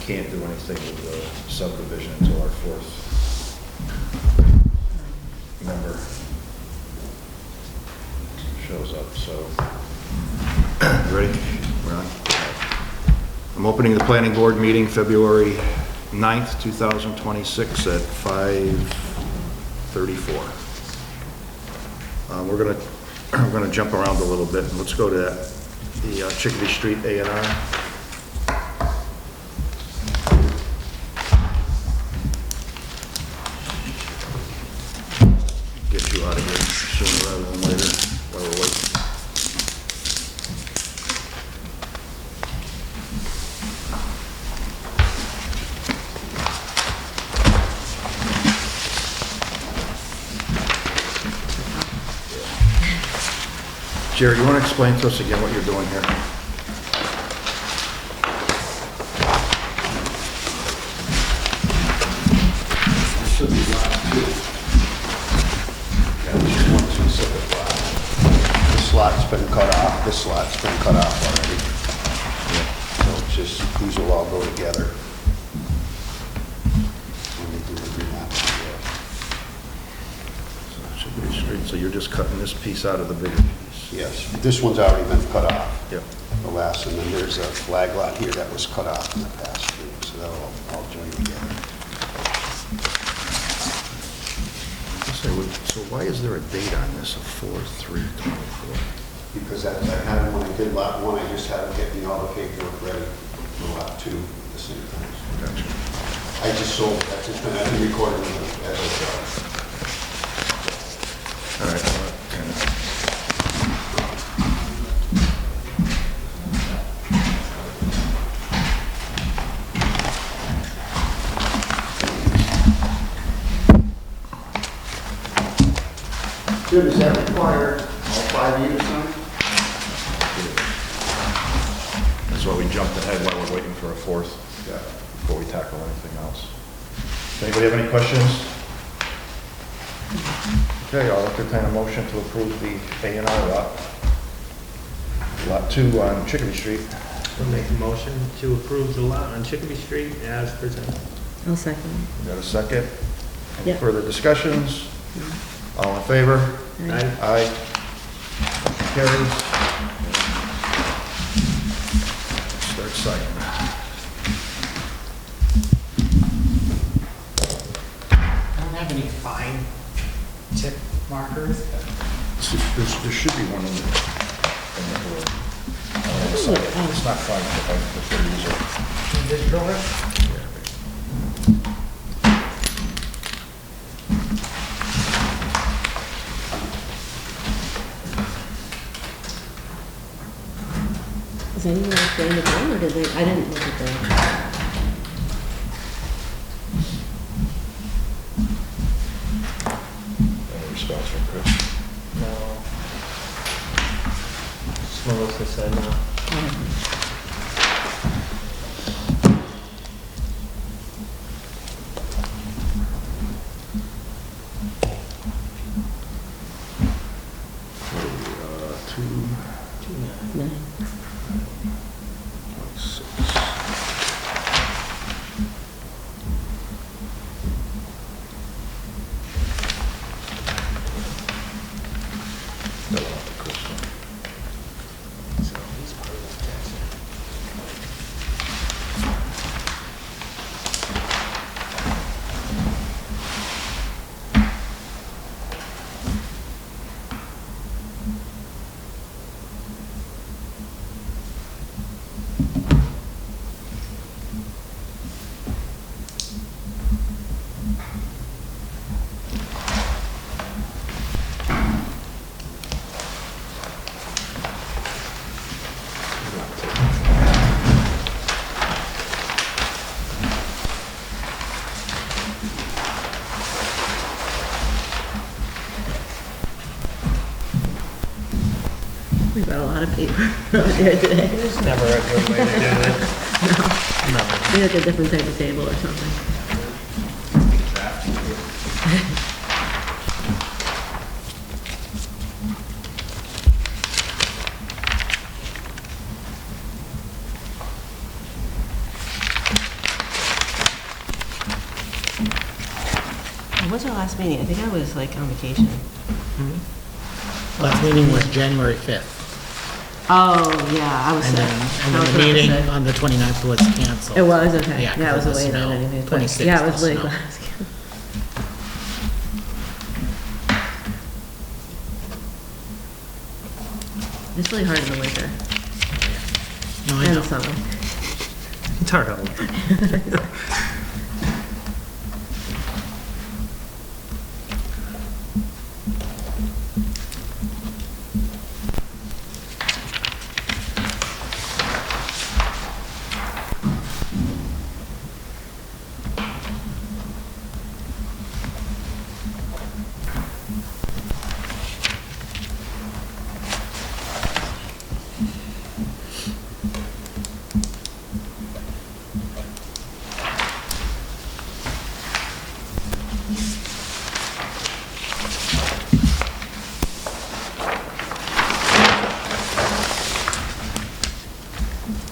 can't do anything with the subdivision until our fourth member shows up, so. Ready? We're on. I'm opening the planning board meeting February 9th, 2026 at 5:34. We're gonna jump around a little bit, and let's go to the Chickadee Street A&R. Get you out of here sooner rather than later while we're waiting. Jerry, you want to explain to us again what you're doing here? This should be lot 2. Yeah, this is one specific lot. This lot's been cut off, this lot's been cut off already. So it's just, these will all go together. When we do the remap. So it should be straight. So you're just cutting this piece out of the bigger piece? Yes, this one's already been cut off. Yep. The last, and then there's a flag lot here that was cut off in the past, too, so that'll all join together. So why is there a date on this of 4/3/24? Because as I had when I did lot 1, I just had to get all the paperwork ready for lot 2 at the same time. Gotcha. I just sold, that's just been, I've been recording as I go. All right. Well, kind of. Jim, does that require all 5 of you to sign? That's why we jumped ahead while we're waiting for a fourth. Yeah. Before we tackle anything else. Anybody have any questions? Okay, I'll entertain a motion to approve the A&R lot. Lot 2 on Chickadee Street. I'll make a motion to approve the lot on Chickadee Street as presented. I'll second. Got a second? Any Yep. further discussions? All in favor? Aye. Aye. Motion carries. Start signing. I don't have any fine tip markers. There should be one in the board. On the side. It's not fine, but I prefer to use it. Digital it? Is anyone else going to go, or did they, I didn't look at the, Any response from Chris? No. Just Melissa said no. What are we, 2.6. no. That one off the Chris one. So he's part of that tax. We've got a lot of paper out there today. It's never a good way to do it. No. Maybe like a different type of table or something. was our last meeting? I think I was like on vacation. Last meeting was January 5th. Oh, yeah, I was And sick. then, I and then was the really meeting sick. on the 29th was canceled. It was, okay. Yeah, Yeah, I was 'cause of the away then snow. anyway. but- 26th Yeah, I was was really snow. glad I was canceled. It's really hard in the winter No, I and know. the summer. It's hard all the time.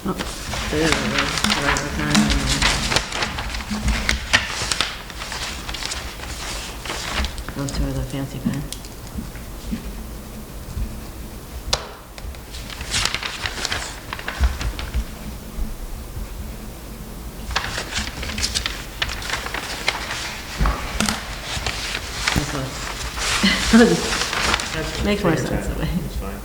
Oh, it is a regular time. Those two are the fancy pen. That's- Makes more take your sense time. that way. It's fine.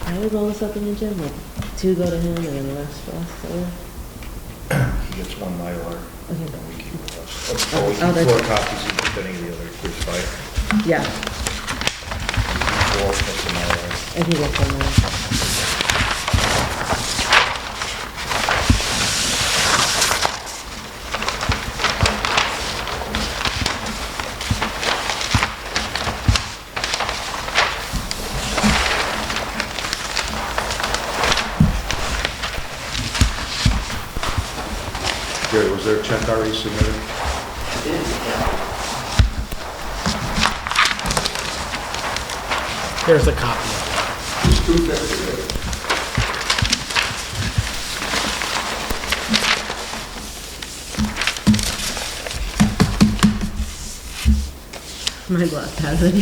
I would roll this up in the gym, like, two go to him and then the rest for us, so. He gets one Mylar, Okay. and we keep the rest. Oh, Oh, we that's- keep 4 copies, you keep any of the other, there's 5. Yeah, 4 plus the Mylar. I think that's one more. Gary, was there a check already submitted? Here's a copy of it. My blood has it.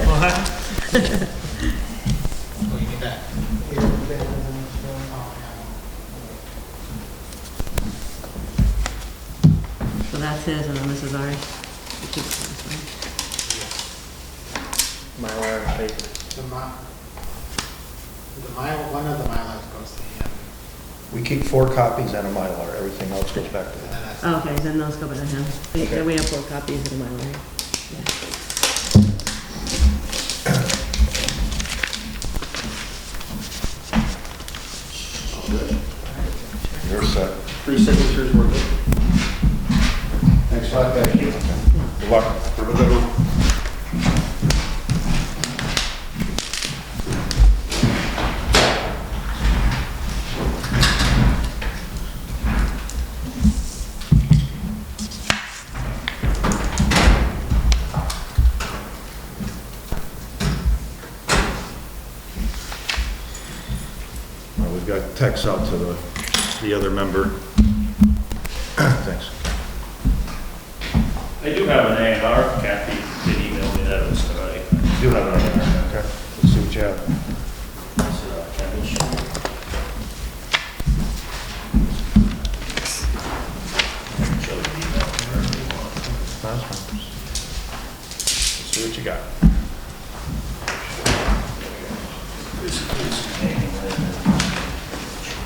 What? Oh, you need that? So that's his, and then this is ours. We keep this one. Mylar and paper. One of the Mylars goes to him. We keep 4 copies and a Mylar, everything else goes back to And him. then that's- Oh, okay, then those go to him. Okay. We have 4 copies of the Mylar. Yeah. You're set. 3 signatures were good. Thanks a lot. Thank you. Good luck. Have a good one. Well, we've got texts out to the other member. Thanks. I do have an A and R. Kathy did email me that it was today. Do have another, okay. Let's see what you have. It's, Kevin Schmidt. See what you got. Basically, it's hanging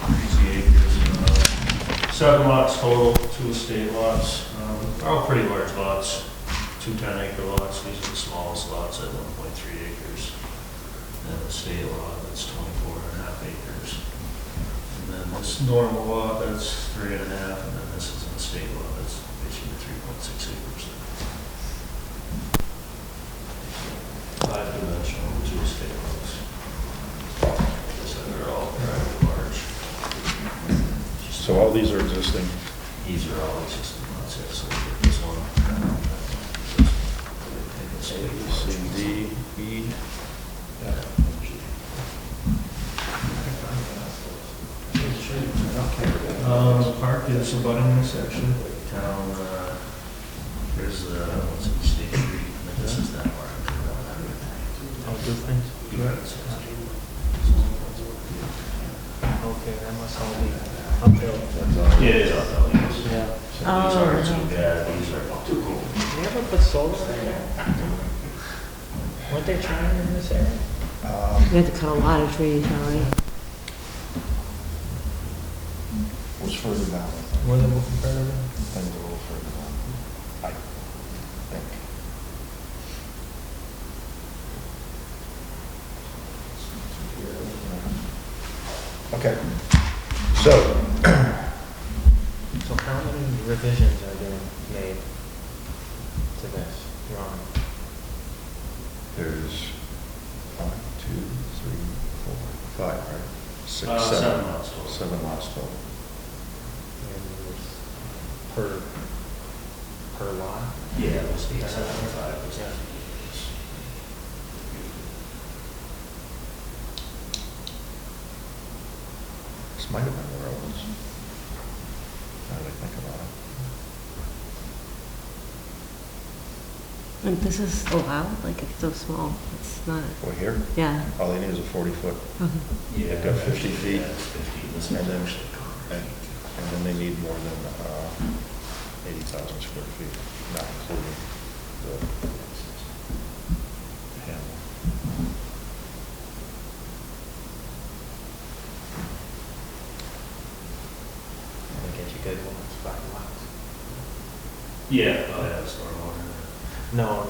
crazy acres. 7 lots total, 2 estate lots. They're all pretty large lots, 2 10-acre lots. These are the smallest lots at 1.3 acres. And the estate lot, that's 24.5 acres. And then this normal lot, that's 3.5, and then this is an estate lot, that's basically 3.6 acres. 5-dimensional, 2 estate lots. So they're all rather large. So all these are existing. These are all existing lots, yeah, so we get this one. A, C, D, E. The park is abutting this section. Town, there's, what's it, State Street, and then this is that part. All those things? Yeah. Okay, that must all be uphill. Yeah, it is uphill, yes. Yeah. So these aren't too bad, these are not too cool. You ever put solar in there? Weren't they trying in this area? We had to cut a lot of trees already. Was further down, I think. More than comparative? Things a little further down, I think. Okay. So, So how many revisions are being made to this drawing? there's 1, 2, 3, 4, 5, right? 6, 7. 7 lots total. 7 lots total. And it's per lot? Yeah, it was 875, was that? This might have been where I was. Now that I think about it. And this is allowed, like it's so small, it's not, Over here, yeah. all they need is a 40-foot, Okay. Yeah. They've got 50 feet. Yeah, it's 50, this And is then- actually concrete. and then they need more than 80,000 square feet, not including the handle. They get you good ones, 5 lots. Yeah, oh yeah, stormwater. No,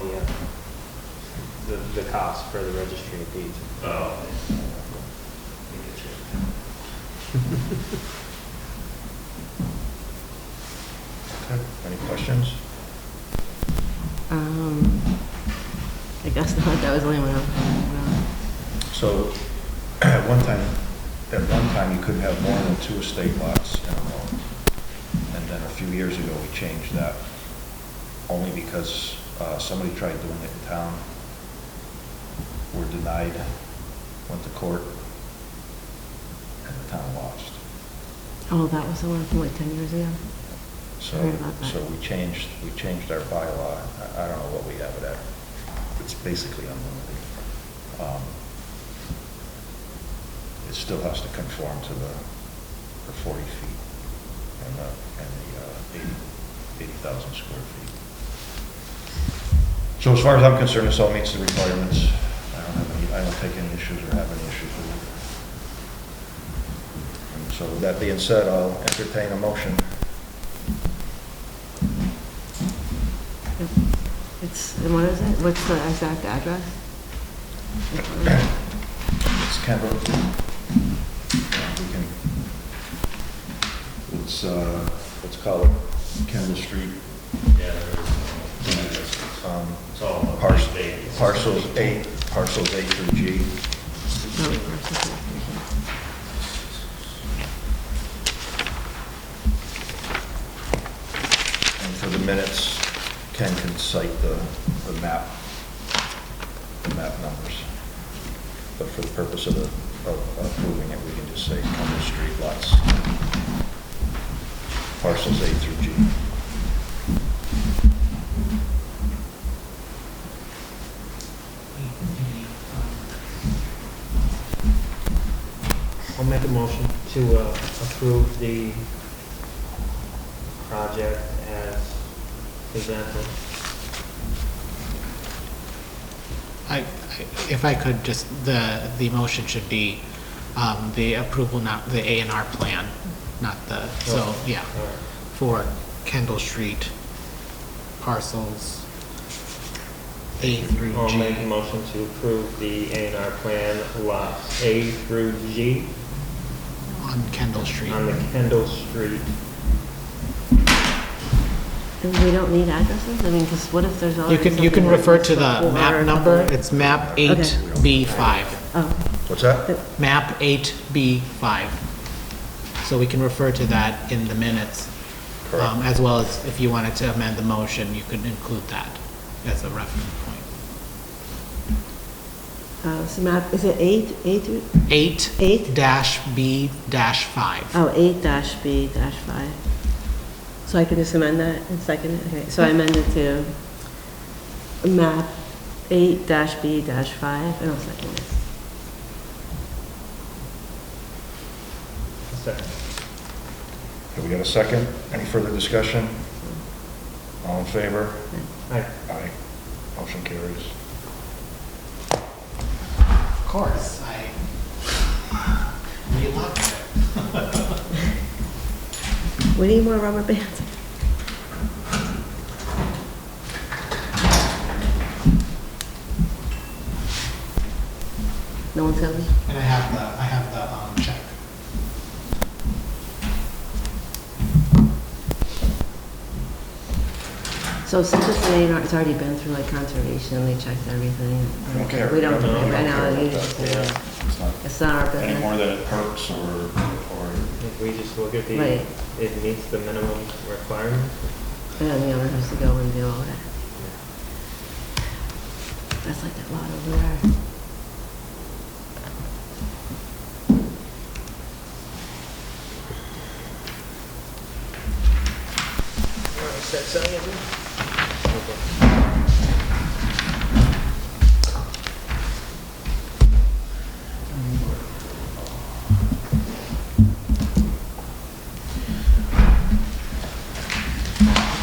the cost for the registry of deeds. Oh. We get you. Okay, any questions? I guess not, that was the only one. So, at one time you couldn't have more than 2 estate lots in a row. And then a few years ago, we changed that, only because somebody tried doing it in town, were denied, went to court, and the town lost. Oh, that was the one from like 10 years ago? So, I heard about that. so we changed our bylaw. I don't know what we have it at. It's basically unlimited. It still has to conform to the 40 feet and the 80,000 square feet. So as far as I'm concerned, this all meets the requirements. I don't take any issues or have any issues with it. And so with that being said, I'll entertain a motion. Yep. It's, and what is it? What's the exact address? It's Kendall. Let's call it Kendall Street. Yeah, there is. It's all Parcels parcel. parcels A through G. No, parcel. And for the minutes, Ken can cite the map numbers. But for the purpose of approving it, we can just say Kendall Street lots, parcels A through G. I'll make a motion to approve the project as presented. if I could, just, the motion should be, the approval, not the A&R plan, not the, so, yeah, for Kendall Street parcels A through I'll make a G motion to approve the A&R plan lots A through G on Kendall Street. on the Kendall Street. And we don't need addresses? I mean, because what if there's already You can something that refer needs to the before map or number, something? it's map 8B5. Oh, What's that? Map 8B5. So we can refer to that in the minutes. Correct. As well as if you wanted to amend the motion, you could include that as a reference point. so map, is it 8 through? 8-B-5. Oh, 8-B-5. So I can just amend that and second it? Okay, so I amended to map 8-B-5, and I'll second it. Second. Do we got a second? Any further discussion? All in favor? Aye. Aye. Motion carries. Of course, you loved it. We need more rubber bands. No one's coming? And I have the check. So since it's an A&R, it's already been through like conservation, they checked everything. We don't care. We don't, No, we don't I know, care you about just, that. yeah. It's not It's not our any business. more than it hurts or, If we just look at the, Right. it meets the minimum requirements. And then the owner has to go and do all that. That's like that lot over there. Set sign it?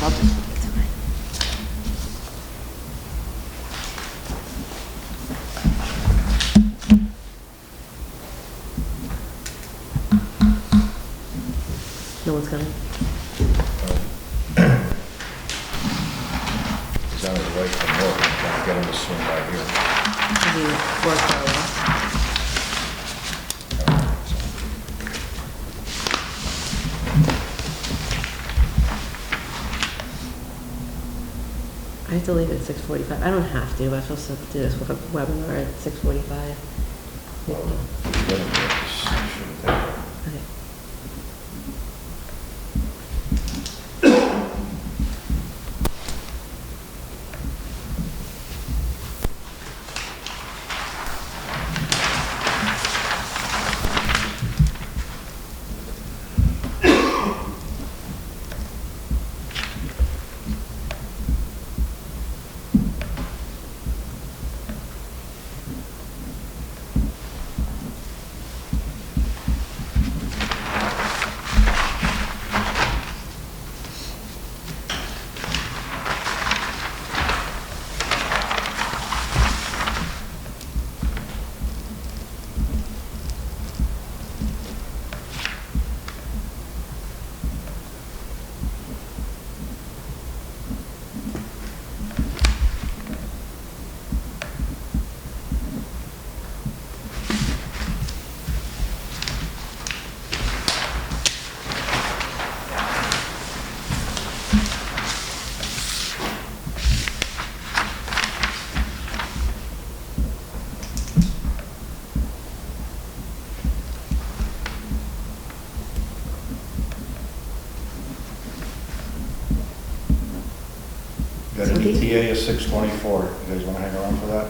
I'll just look at tonight. No one's coming? he's on his way from work, I'm trying to get him to swing by here. Have you worked out well? I have to leave at 6:45. I don't have to, but I'm supposed to do this webinar at 6:45. Well, if you get him here, just shoot it there. Okay. Got an ETA of 6:24. You guys want to hang around for that?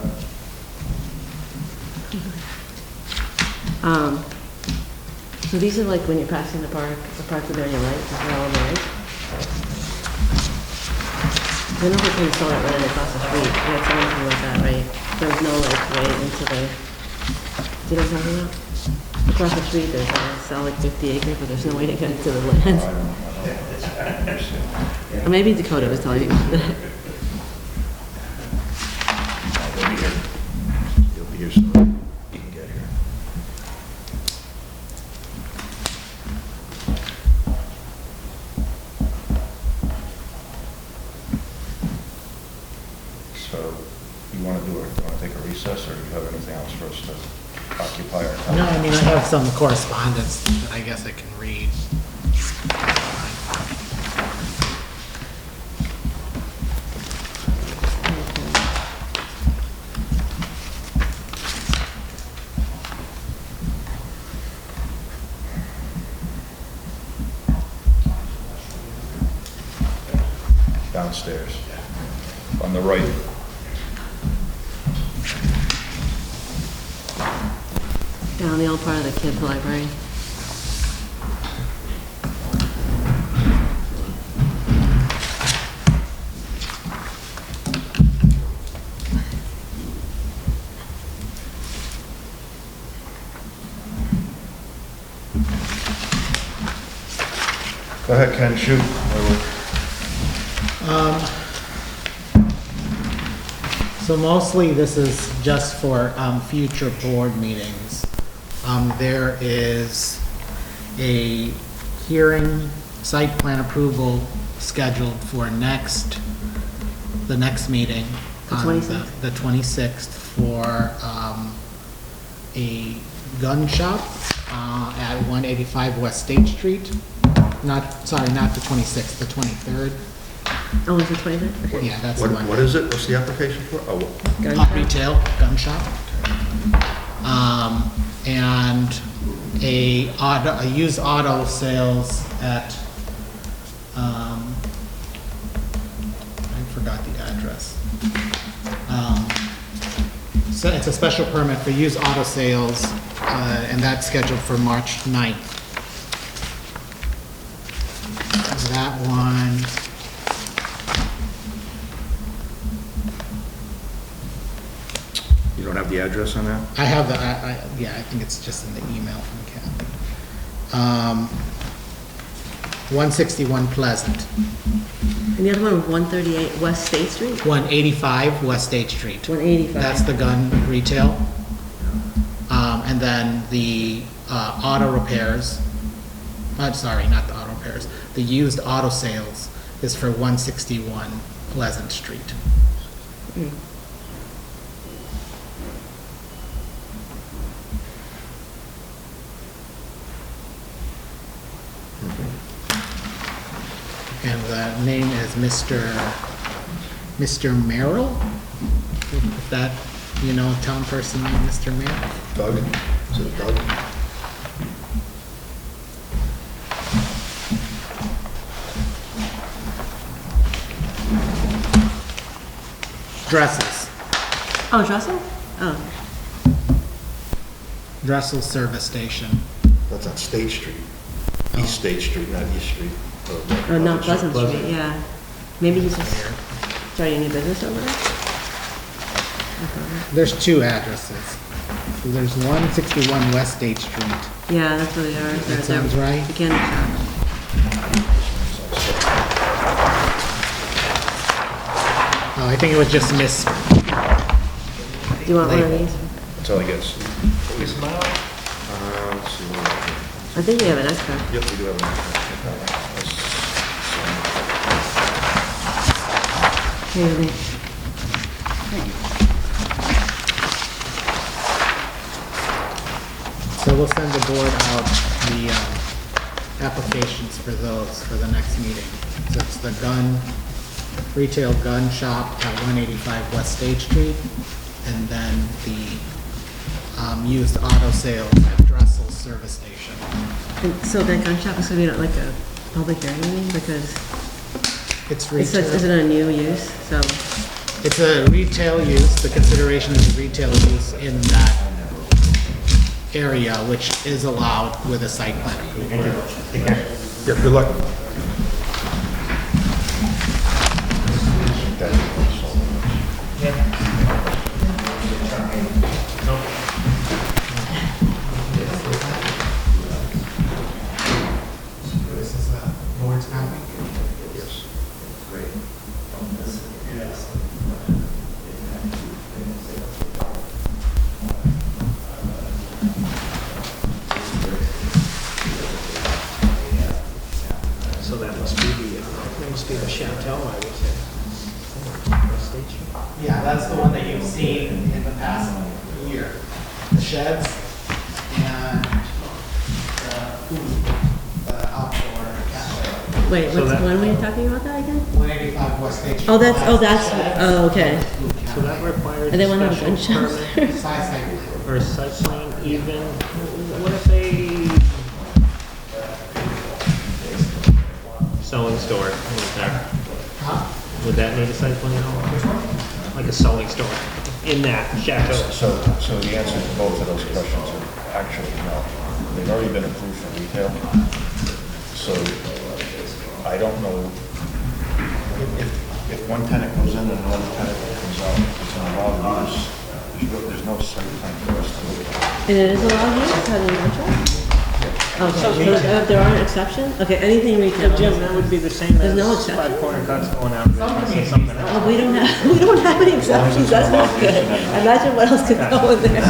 So these are like when you're passing the park with your light, is that all the light? I know we can install it right across the street, yeah, it's something like that, right? There's no like way into the, do you know what I'm talking about? Across the street, there's a sell like 50 acres, but there's no way to get into the I land. don't know. Or maybe Dakota was telling you about that. They'll be here. here so that you can get here. So, you want to take a recess, or do you have anything else for us to occupy our time? No, I mean, I have some correspondence that I guess I can read. Downstairs, on the right. Down the old part of the kids' library. Go ahead, Ken, shoot. So mostly this is just for future board meetings. There is a hearing, site plan approval scheduled for the next meeting. The on 26th? The 26th for a gun shop at 185 West State Street. Not the 26th, the 23rd. Oh, is it 25th? Okay. Yeah, that's the one. What is it? What's the application for? Oh, Gun Hot shop? retail gun shop. And a used auto sales at, I forgot the address. So it's a special permit for used auto sales, and that's scheduled for March 9th. That one. you don't have the address on that? I have yeah, I think it's just in the email from Kathy. 161 Pleasant, And the other one, 138 West State Street? 185 West State Street. 185. That's the gun retail. And then the auto repairs, sorry, not the auto repairs, the used auto sales is for 161 Pleasant Street. Mm. And the name is Mr. Merrill? If that, you know, a town person named Mr. Merrill? Doug? Is it Doug? Dresses. Oh, Dressel? Oh, Dressel Service Station. That's on State Street. Oh. East State Street, not East Street. oh, not Pleasant Street, yeah. Maybe he's just starting a new business over there? There's two addresses. So there's 161 West State Street. Yeah, that's where they are. That sounds right. Mechanic shop. Oh, I think it was just miss. Do you want one of Label. these? That's all I guess. Is mine? Let's see. what we I think we have an extra. have. Yep, we do have one. Here, Lee. So we'll send the board out the applications for those for the next meeting. So it's the retail gun shop at 185 West State Street, and then the used auto sales at Dressel Service Station. And so that gun shop is gonna be like a public hearing meeting because It's is it retail. a new use? So, It's a retail use. The consideration is a retail use in that area, which is allowed with a site plan approval. Yep, good luck. This is the board's copy. Yes. one that you've seen in the past year. The sheds and the outdoor cafe. Wait, So what's, that- when were you talking about that again? 185 West State Street. Oh, okay. So that requires And they want to a have gun special shows. permit Side side. or site plan even, what if they sewing store was there? Huh? Would that need a site plan? Which one? Like a sewing store in that chateau? So the answer to both of those questions are actually no. They've already been approved for retail. So I don't know if one tenant goes in and another tenant comes out, it's an allowed use. There's no site plan for us to look at. And it is allowed use, having a contract? Okay, so there aren't exceptions? Okay, anything retail. So Jim, that would be the same There's as no exception? Five Corner Cuts going out of business or something else. Oh, we don't have any exceptions, that's not good. Imagine what else could go in there.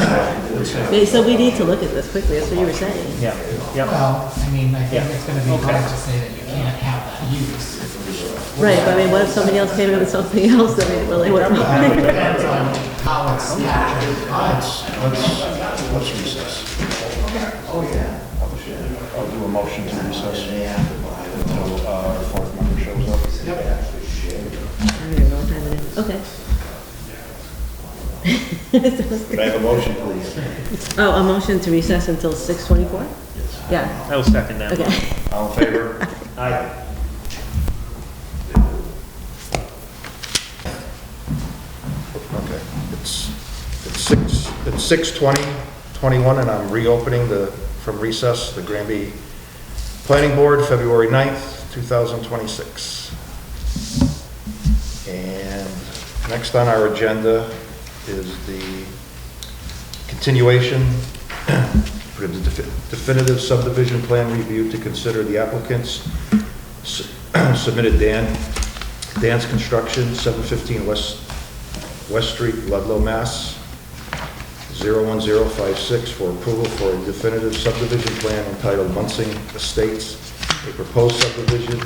Okay, so we need to look at this quickly, that's what you were saying. Yeah, yep. Well, I mean, I think Yeah. it's gonna be Okay. hard to say that you can't have that use. Right, but I mean, what if somebody else came in with something else that we really wasn't? It depends on how it's captured. Let's recess. I'll do a motion to recess until our fourth member shows up. I don't even know what time it is. Okay. Could I have a motion, please? Oh, a motion to recess until 6:24? Yeah, I will second that. okay. All in favor? Aye. Okay, it's 6:21, and I'm reopening from recess, the Granby Planning Board, February 9th, 2026. And next on our agenda is the continuation for the definitive subdivision plan review to consider the applicants submitted Dan's Construction, 715 West Street, Ludlow, Mass. 01056 for approval for a definitive subdivision plan entitled Munsing Estates, a proposed subdivision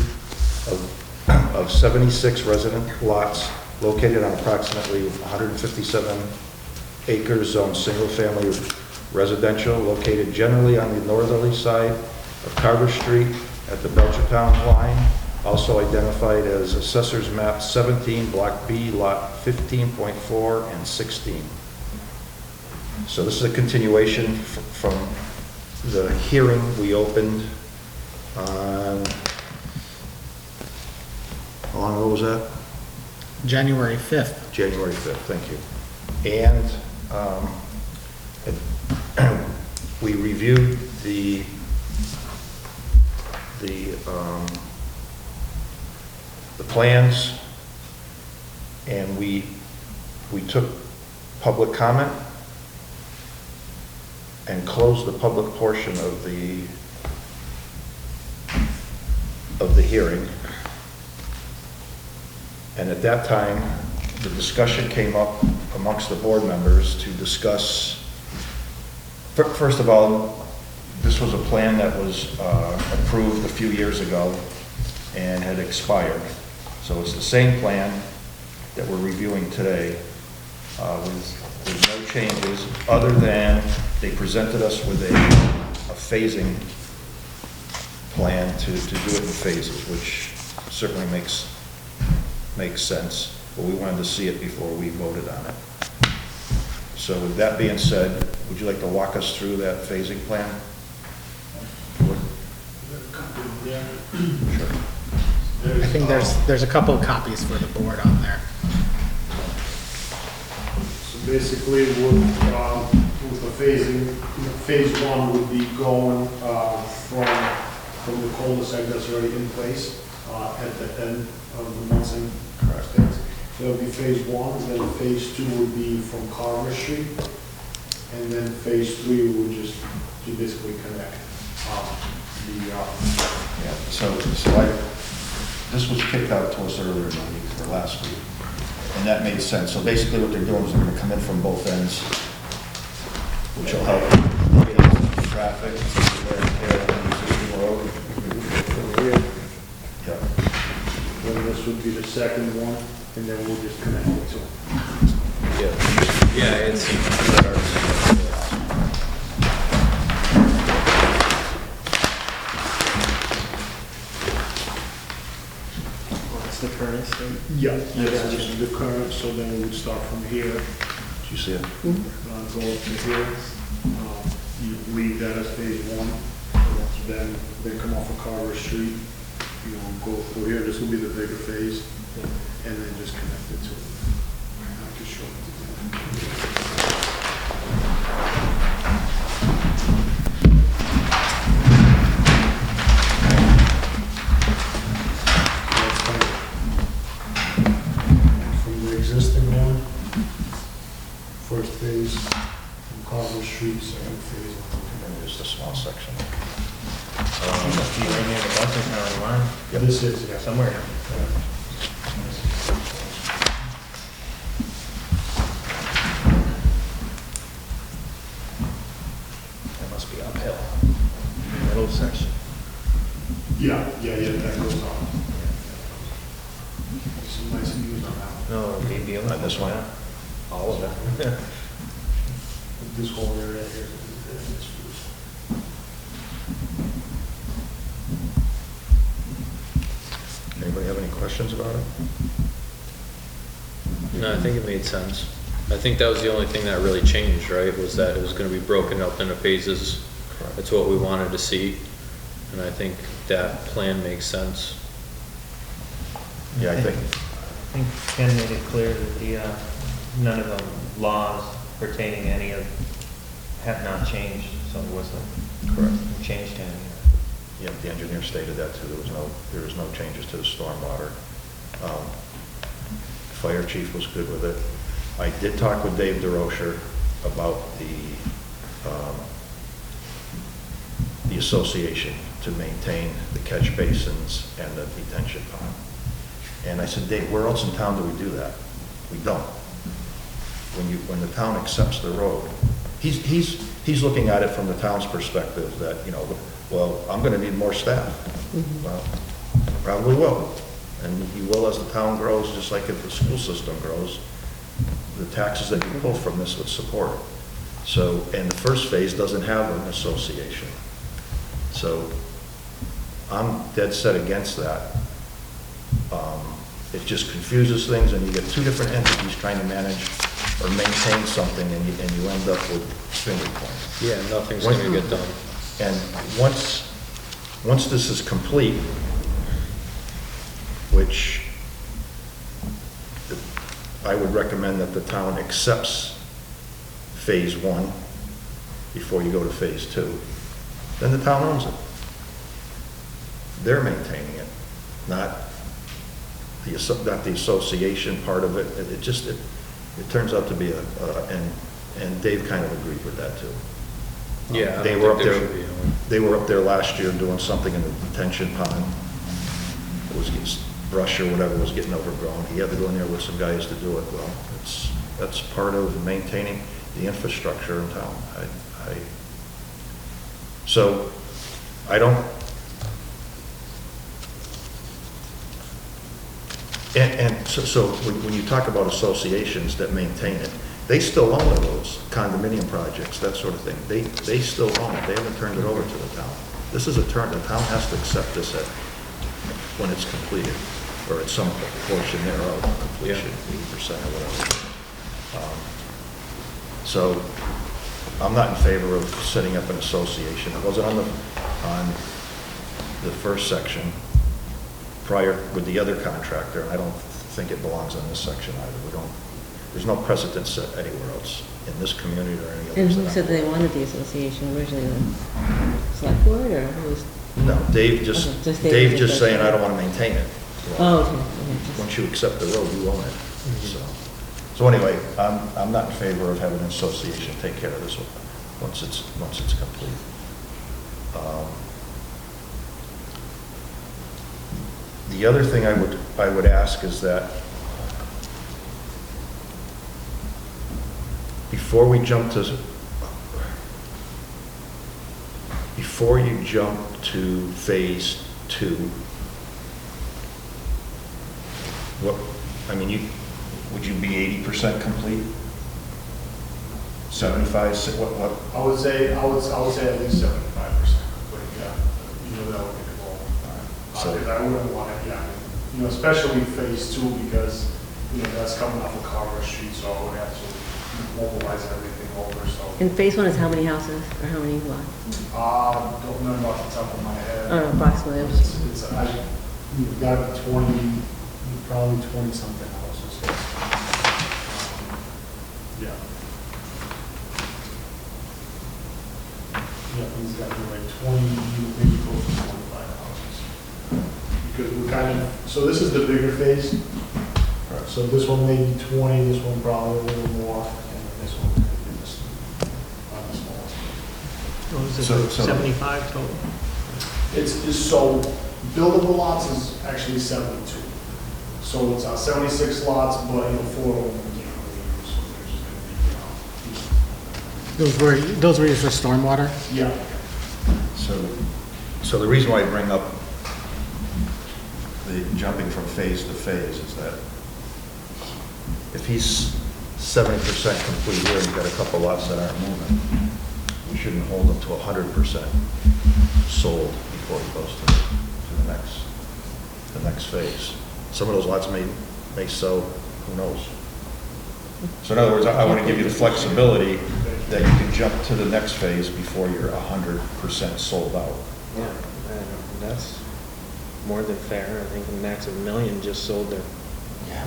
of 76 resident lots located on approximately 157 acres, zone single-family residential, located generally on the northerly side of Carver Street at the Belchertown line, also identified as Assessor's Map 17, Block B, Lot 15.4 and 16. So this is a continuation from the hearing we opened on, how long ago was that? January 5th. January 5th, thank you. And we reviewed the plans, and we took public comment and closed the public portion of the hearing. And at that time, the discussion came up amongst the board members to discuss, first of all, this was a plan that was approved a few years ago and had expired. So it's the same plan that we're reviewing today with no changes, other than they presented us with a phasing plan to do it in phases, which certainly makes sense, but we wanted to see it before we voted on it. So with that being said, would you like to walk us through that phasing plan? Sure. I think there's a couple of copies for the board on there. So basically, with the phasing, phase one would be going from the cul-de-sac that's already in place at the end of the Munson Estates. So that would be phase one, then phase two would be from Carver Street, and then phase three would just to basically connect Yeah, so this was kicked out to us earlier in the week, or last week, and that made sense. So basically what they're doing is they're gonna come in from both ends, which will help the traffic, wear and tear on the existing road. Yeah. Then this would be the second one, and then we'll just connect it to. Yeah, it's, What's the current state? Yeah, this is the current, so then we would start from here, Do you see it? go up to here. You leave that as phase one, then come off of Carver Street, you know, go through here, this will be the bigger phase, and then just connect it to it. I can show it. From the existing one, first phase, from Carver Street, second phase. And there's a small section. You must be right near the buses now line. Yep. This is, yeah. Somewhere. that must be uphill. Middle section. Yeah, that goes on. Some nice views on that. No, maybe a On this one? All of it. This whole area here is views. Anybody have any questions about it? No, I think it made sense. I think that was the only thing that really changed, right? Was that it was gonna be broken up into phases. Correct. That's what we wanted to see. And I think that plan makes sense. Yeah, I think, I think Ken made it clear that the, none of the laws pertaining to any of, have not changed, so there wasn't correct. change to any. Yeah, the engineer stated that too. There was no changes to the stormwater. Fire chief was good with it. I did talk with Dave DeRocher about the association to maintain the catch basins and the detention pond. And I said, Dave, where else in town do we do that? We don't. When the town accepts the road, he's looking at it from the town's perspective that, you know, well, I'm gonna need more staff. Well, probably will. And you will as the town grows, just like if the school system grows. The taxes that you pull from this would support it. So, and the first phase doesn't have an association. So I'm dead set against that. It just confuses things, and you get two different entities trying to manage or maintain something, and you end up with finger points. Yeah, nothing's gonna get done. And once this is complete, which I would recommend that the town accepts phase one before you go to phase two, then the town owns it. They're maintaining it, not the association part of it. It turns out to be and Dave kind of agreed with that too. Yeah, I They don't were up think there there, should be one. they were up there last year doing something in the detention pond. It was getting, brush or whatever was getting overgrown. He had to go in there with some guys to do it. Well, that's part of maintaining the infrastructure in town. So I don't, and so when you talk about associations that maintain it, they still own the roads, condominium projects, that sort of thing. They still own it. They haven't turned it over to the town. This is the town has to accept this when it's completed, or at some portion thereof, completion, 80% or whatever. So I'm not in favor of setting up an association. It wasn't on the first section prior with the other contractor, and I don't think it belongs on this section either. There's no precedent set anywhere else in this community or any other. And who said they wanted the association originally, the select board, or who was? No, Dave just, Okay, just Dave Dave just saying, said- I don't want to maintain it. Oh, okay. Once you accept the road, you own it. So anyway, I'm not in favor of having an association take care of this one, once it's complete. The other thing I would ask is that before you jump to phase two, would you be 80% complete 75, what? I would say at least 75%, but yeah, that would be the goal. So- Because I wouldn't want it, yeah, especially phase 2, because, that's coming off of Carver Street, so I would have to mobilize everything over, so. And phase 1 is how many houses, or how many lots? Don't remember off the top of my head. Approximately. You've got 20, probably 20-something houses. Yeah. Yeah, he's got like 20, maybe close to 25 houses. Because we're kind of, so this is the bigger phase. So this one may be 20, this one probably a little more, and this one's going to be this, the smallest. What was it, So- 75 total? It's so buildable lots is actually 72. So it's 76 lots, but 4 of them we can't really use, so there's just going to be, Those were used for stormwater? yeah. So the reason why I bring up the jumping from phase to phase is that if he's 70% complete here, and you've got a couple lots that aren't moving, we shouldn't hold him to 100% sold before he goes to the next phase. Some of those lots may sell, who knows? So in other words, I want to give you the flexibility that you can jump to the next phase before you're 100% sold out. Yeah, and that's more than fair. I think the max of $1 million just sold their,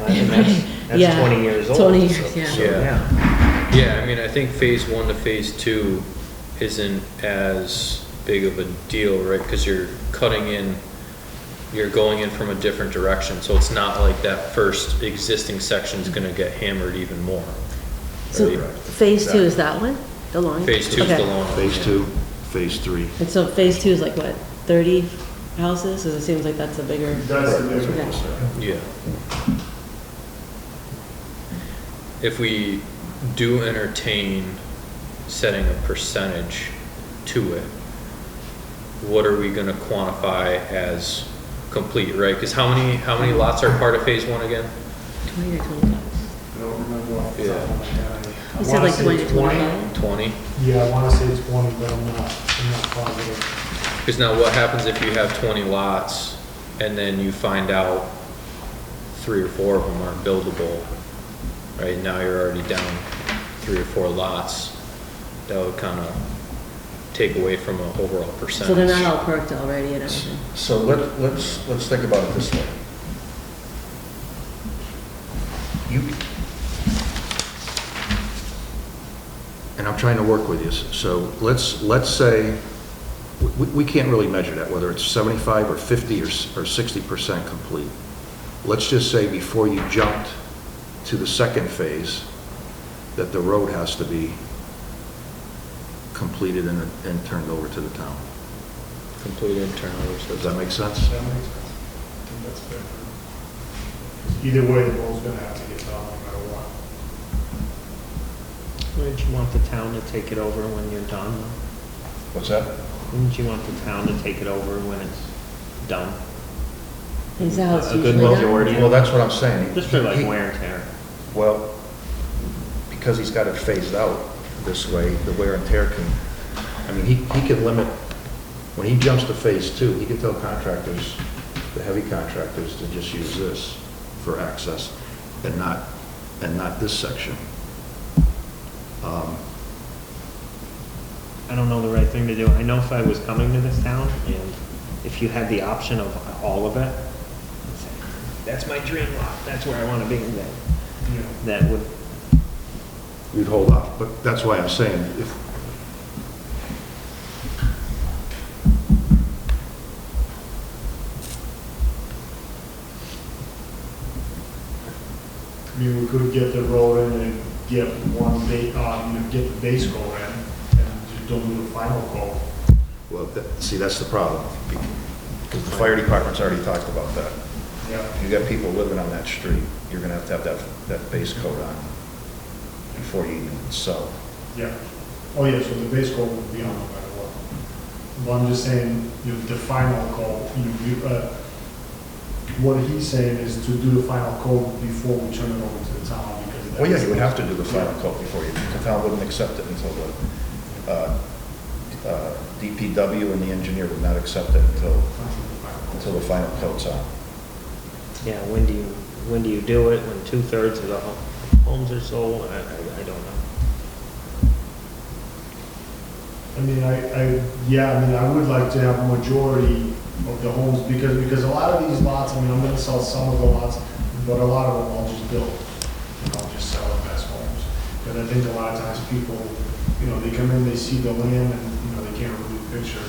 I mean, that's Yeah, 20 years old. 20 years, so- yeah. so, Yeah. Yeah, I mean, I think phase 1 to phase 2 isn't as big of a deal, right? Because you're going in from a different direction, so it's not like that first existing section's gonna get hammered even more. So right? phase 2 is that one, the long? Phase 2 is Okay. the long one. Phase yeah. 2, phase 3. And so phase 2 is like what, 30 houses? Because it seems like that's a bigger, That's the big Okay. one. Yeah. If we do entertain setting a percentage to it, what are we gonna quantify as complete, right? Because how many lots are part of phase 1 again? 20 or 25. I don't remember off the top of my head. I You said wanna like say 20 to 25? 20? Yeah, I want to say 20, but I'm not positive. Because now what happens if you have 20 lots and then you find out 3 or 4 of them aren't buildable, right? Now you're already down 3 or 4 lots. That would kind of take away from an overall percentage. So they're not all perked already and everything? So let's think about it this way. And I'm trying to work with you, so let's say, we can't really measure that, whether it's 75 or 50 or 60% complete. Let's just say before you jumped to the second phase, that the road has to be completed and turned over to the town. Completed internal, so Does that make sense? That makes sense. I think that's fair. Either way, the road's going to have to get done no matter what. Wouldn't you want the town to take it over when you're done? What's that? Wouldn't you want the town to take it over when it's done? Is that how it's A good usually done? majority. Well, that's what I'm saying. Just for like He- wear and tear. Well, because he's got it phased out this way, the wear and tear can, I mean, he can limit, when he jumps to phase 2, he can tell contractors, the heavy contractors, to just use this for access and not this section. I don't know the right thing to do. I know if I was coming to this town and if you had the option of all of it, I'd say, that's my dream lot, that's where I want to be, and that would, You'd hold off, but that's why I'm saying, if, I mean, we could get the road in and get get the base coat in and just don't do the final coat. well, see, that's the problem. Because the fire department's already talked about that. Yeah. If you got people living on that street, you're gonna have that base coat on before you even sell. Yeah. Oh, yeah, so the base coat would be on no matter what. But I'm just saying, the final coat, what he's saying is to do the final coat before we turn it over to the town, because Well, yeah, you would have to do the final coat before you, the town wouldn't accept it until the DPW and the engineer would not accept it until the final coat's on. Yeah, when do you do it? When 2/3 of the homes are sold? I don't know. I mean, I would like to have a majority of the homes, because a lot of these lots, I mean, I'm gonna sell some of the lots, but a lot of them I'll just build. And I'll just sell them as homes. But I think a lot of times people, they come in, they see the land, and, they can't really picture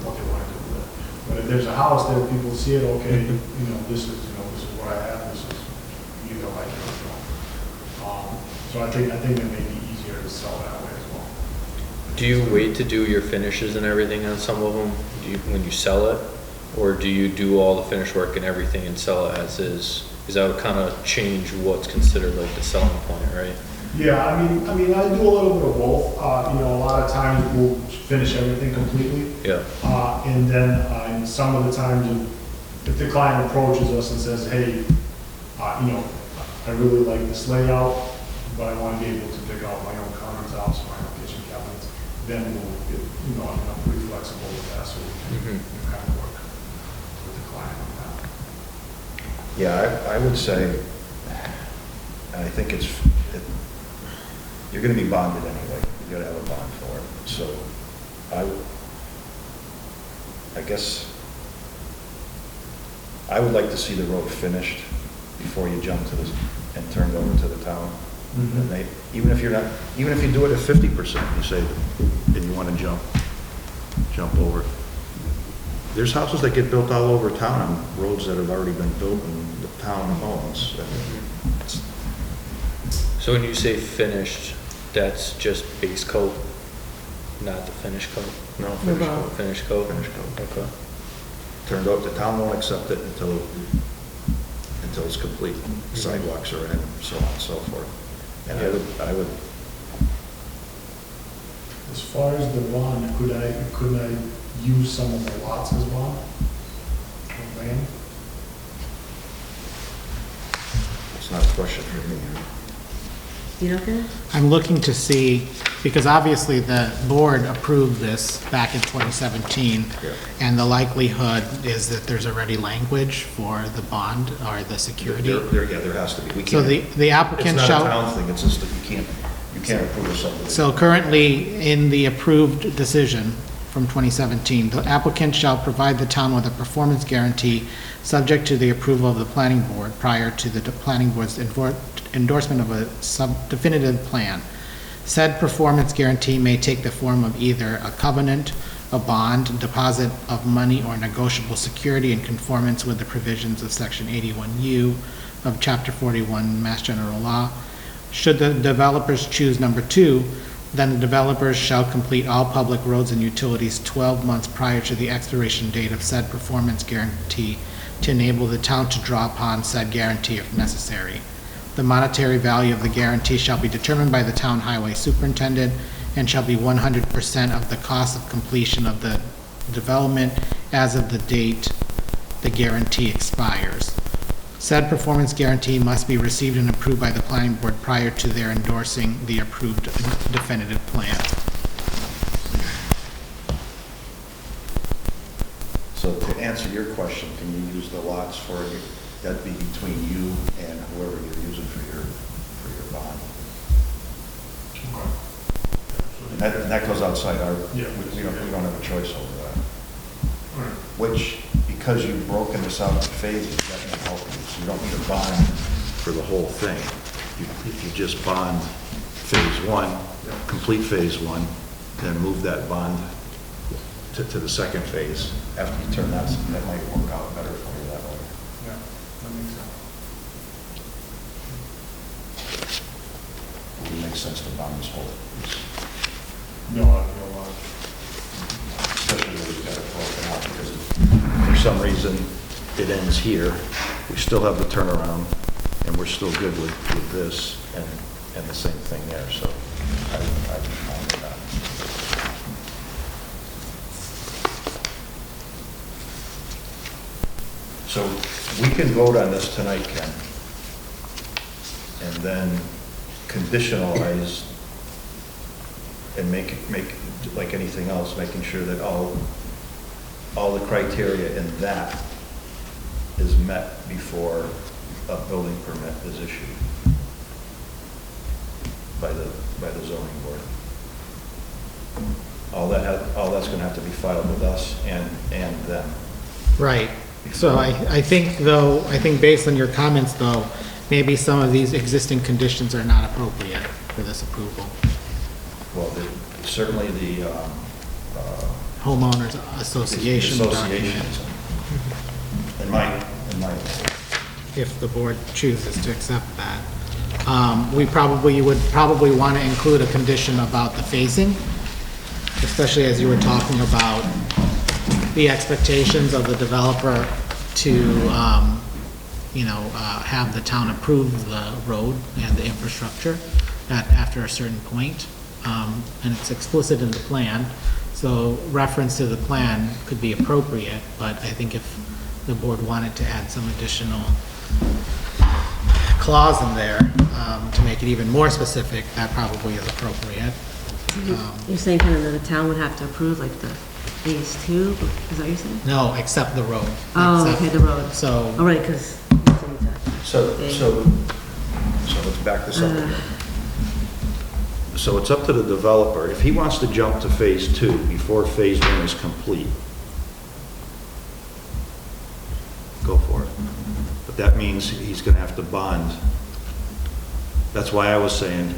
what they want to do with it. But if there's a house there, people see it, okay, this is what I have, this is, like it or not. So I think it may be easier to sell that way as well. Do you wait to do your finishes and everything on some of them, when you sell it? Or do you do all the finish work and everything and sell it as is? Because that would kind of change what's considered like the selling point, right? Yeah, I mean, I do a little bit of both. A lot of times we'll finish everything completely. Yeah. And then, some of the times, if the client approaches us and says, hey, I really like this layout, but I want to be able to pick out my own countertops, my own kitchen cabinets, then we'll get, I'm pretty flexible with that, so we can kind of work with the client on that. Yeah, I would say, and I think you're gonna be bonded anyway, you gotta have a bond for it, so I guess I would like to see the road finished before you jump to this and turned over to the town. And they, even if you do it at 50%, you say, and you wanna jump over. There's houses that get built all over town on roads that have already been built and the town owns. So when you say finished, that's just base coat, not the finish coat? No, finish coat. Finish coat? Finish coat. Okay. Turned out, the town won't accept it until it's complete. Sidewalks are in, so on and so forth. And I would, As far as the bond, couldn't I use some of the lots as bond? Or land? it's not a question for me. You okay? I'm looking to see, because obviously the board approved this back in 2017, Yeah. and the likelihood is that there's already language for the bond or the security. There has to be. We So can't, the applicant it's shall... not a town thing, it's just that you can't approve of something. So currently, in the approved decision from 2017, the applicant shall provide the town with a performance guarantee subject to the approval of the planning board prior to the planning board's endorsement of a definitive plan. Said performance guarantee may take the form of either a covenant, a bond, deposit of money, or negotiable security in conformance with the provisions of Section 81U of Chapter 41 Mass General Law. Should the developers choose number 2, then the developers shall complete all public roads and utilities 12 months prior to the expiration date of said performance guarantee to enable the town to draw upon said guarantee if necessary. The monetary value of the guarantee shall be determined by the town highway superintendent and shall be 100% of the cost of completion of the development as of the date the guarantee expires. Said performance guarantee must be received and approved by the planning board prior to their endorsing the approved definitive plan. So to answer your question, can you use the lots for, that'd be between you and whoever you're using for your bond? And that goes outside our, Yeah. we don't have a choice over that. All right. Which, because you've broken this out in phases, that may help you. So you don't need a bond for the whole thing. If you just bond phase 1, complete phase 1, then move that bond to the second phase. After you turn that might work out better for you that way. Yeah, that makes sense. It makes sense to bond this whole piece, No, I feel especially when we've got it broken out, because if for some reason it ends here, we still have the turnaround, and we're still good with this, and the same thing there, so I'd be fine with that. So we can vote on this tonight, Ken. and then conditionalize and make, like anything else, making sure that all the criteria in that is met before a building permit is issued by the zoning board. All that's gonna have to be filed with us and them. Right. So I think based on your comments though, maybe some of these existing conditions are not appropriate for this approval. Well, certainly the, Homeowners Association document, associations, in my, if the board chooses to accept that. You would probably want to include a condition about the phasing, especially as you were talking about the expectations of the developer to, have the town approve the road and the infrastructure after a certain point. And it's explicit in the plan, so reference to the plan could be appropriate, but I think if the board wanted to add some additional clause in there to make it even more specific, that probably is appropriate. You're saying kind of that the town would have to approve like the phase 2, is that what you're saying? No, except the road. Oh, Except- okay, the road. So, All right, because. so let's back this up again. So it's up to the developer. If he wants to jump to phase 2 before phase 1 is complete, go for it. But that means he's gonna have to bond. That's why I was saying,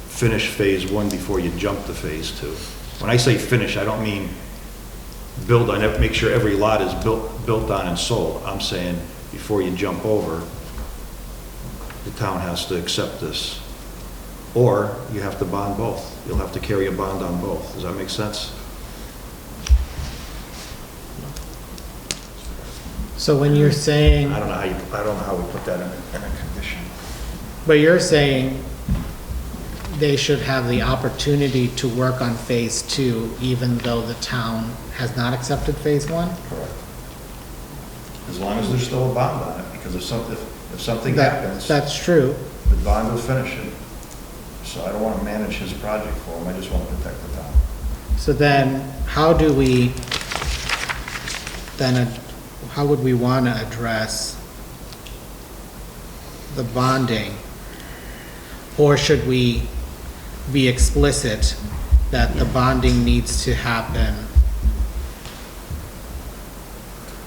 finish phase 1 before you jump to phase 2. When I say finish, I don't mean build on it, make sure every lot is built on and sold. I'm saying, before you jump over, the town has to accept this. Or you have to bond both. You'll have to carry a bond on both. Does that make sense? so when you're saying, I don't know how we put that in a condition. but you're saying they should have the opportunity to work on phase 2 even though the town has not accepted phase 1? Correct. As long as there's still a bond on it, because if something happens, That's true. the bond will finish it. So I don't want to manage his project for him, I just want to protect the town. So then, how would we want to address the bonding? Or should we be explicit that the bonding needs to happen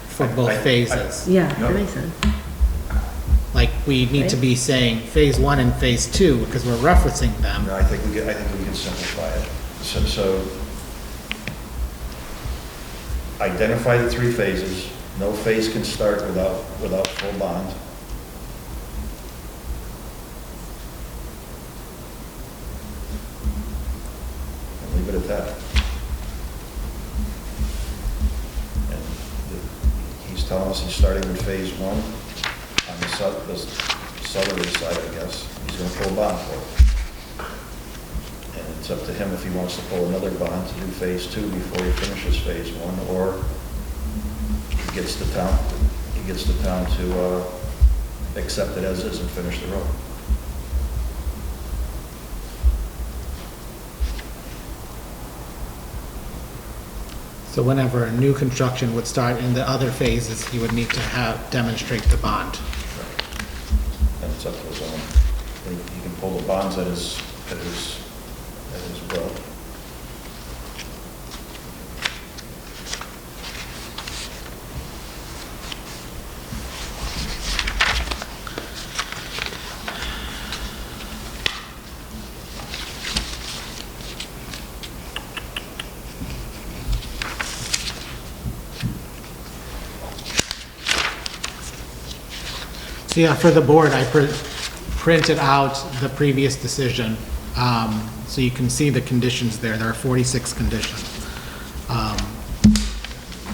for both phases? Yeah, Yep. that makes sense. Like, we need to be saying phase 1 and phase 2, because we're referencing them. No, I think we can simplify it. So identify the 3 phases. No phase can start without full bond. And leave it at that. And he's telling us he's starting with phase 1 on the southerly side, I guess. He's gonna pull a bond for it. And it's up to him if he wants to pull another bond to do phase 2 before he finishes phase 1, or he gets the town to accept it as is and finish the road. So whenever a new construction would start in the other phases, he would need to demonstrate the bond. And it's up to his own. He can pull the bonds at his will. So yeah, for the board, I printed out the previous decision, so you can see the conditions there. There are 46 conditions. Go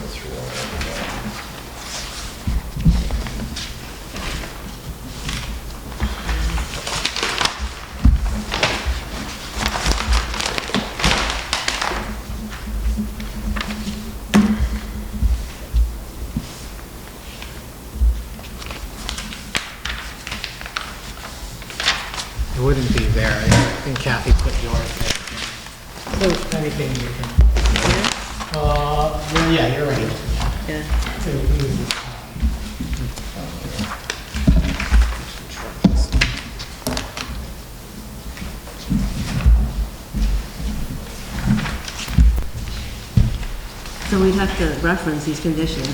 through all that. Kathy put yours there. So, Anything you can, yeah, well, yeah, you're right. yeah. So you can use this. So we'd have to reference these conditions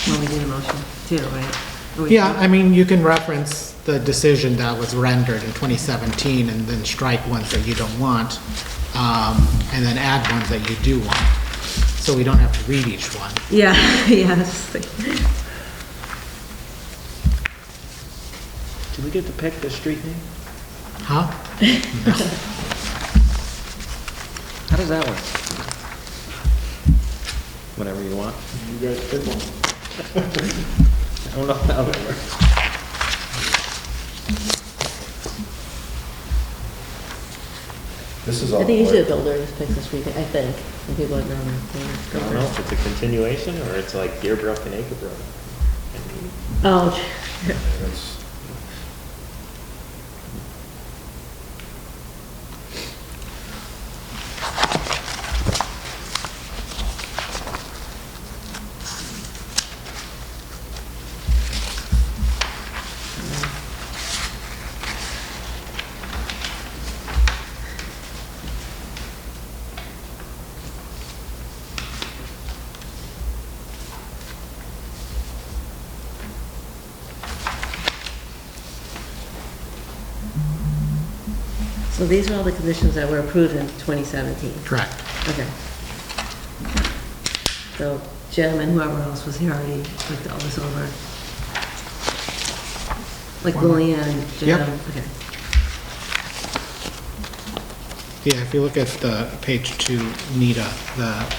when we do the motion too, right? Or we Yeah, should- I mean, you can reference the decision that was rendered in 2017 and then strike ones that you don't want, and then add ones that you do want. So we don't have to read each one. Yeah, yes. Do we get to pick the street name? Huh? How does that work? Whatever you want. You guys pick one. I don't know how that works. This is all. I think usually the board. builder just picks the street, I think, when people have known I don't know if it's a continuation or it's like Deerbrook and Acrebrook. I mean, Oh, That's- so these are all the conditions that were approved in 2017? Correct. Okay. So Jim and whoever else was here already looked all this over? Like Luann, Jim? Yep. Okay. Yeah, if you look at the page 2, Nita,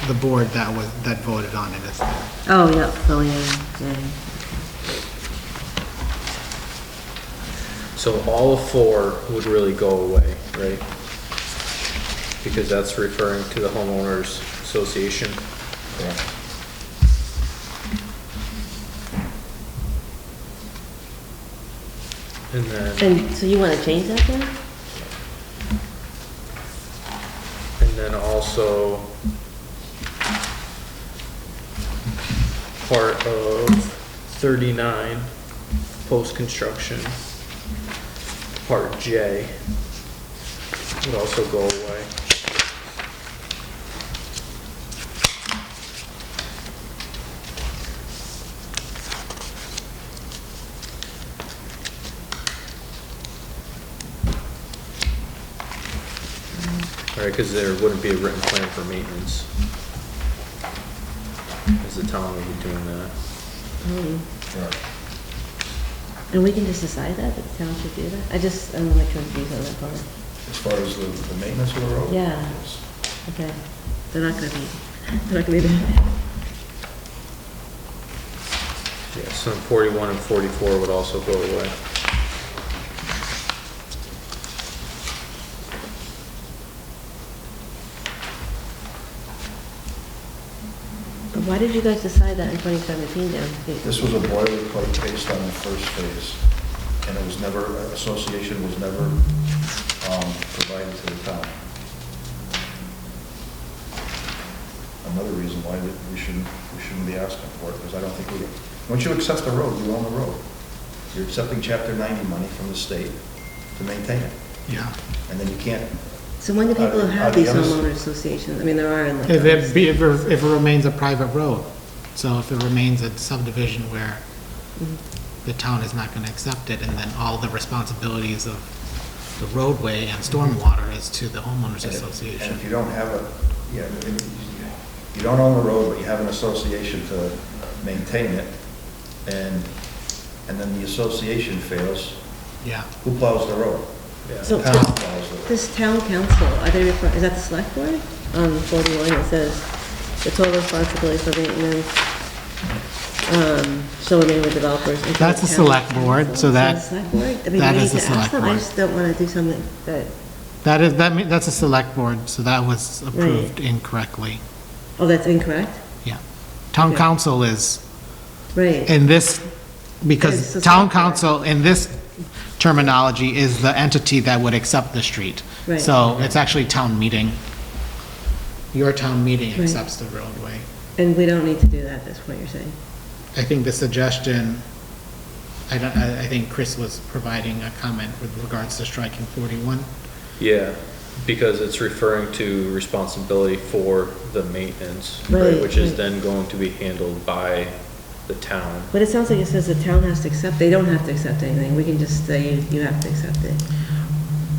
the board that voted on it is there. Oh, yeah, Luann, Jim. So all of 4 would really go away, right? Because that's referring to the homeowners association. Correct. And then, And so you want to change that then? also part of 39, post-construction, part J would also go away. Right, because there wouldn't be a written plan for maintenance. As the town would be doing that. Right. And we can just decide that the town should do that? I'm like confused on that part. As far as the maintenance of the road? Yeah. Yes. Okay. They're not gonna be there. Yeah, so 41 and 44 would also go away. Mm-hmm. Why did you guys decide that in 2017 then? This was a boilerplate based on the first phase, and it was never, association was never provided to the town. Another reason why we shouldn't be asking for it, because I don't think once you accept the road, you own the road. You're accepting Chapter 90 money from the state to maintain it, Yeah. and then you can't. So when do people Are have the these others- homeowner associations? I mean, there are in like. If it remains a private road, so if it remains a subdivision where the town is not gonna accept it, and then all the responsibilities of the roadway and stormwater is to the homeowners And association. if you don't have you don't own the road, but you have an association to maintain it, and then the association fails, Yeah. who plows the road? So Town plows the road. this town council, is that the select board? On 41, it says the total responsibility for maintenance, shall remain with developers. and That's the town select board, council. so that- the select board? I mean, that we is need the to ask select them. I board. just don't want to do something that, That's a select board, so that was approved incorrectly. oh, that's incorrect? Yeah. Town Okay. council is, Right. in this, It's because the town select board. council, in this, terminology, is the entity that would accept the street. Right. So it's actually town meeting. Your town meeting Right. accepts the roadway. And we don't need to do that, that's what you're saying? I think the suggestion, I think Chris was providing a comment with regards to striking 41. Yeah, because it's referring to responsibility for the maintenance, Right, right, which is right. then going to be handled by the town. But it sounds like it says the town has to accept, they don't have to accept anything, we can just say you have to accept it.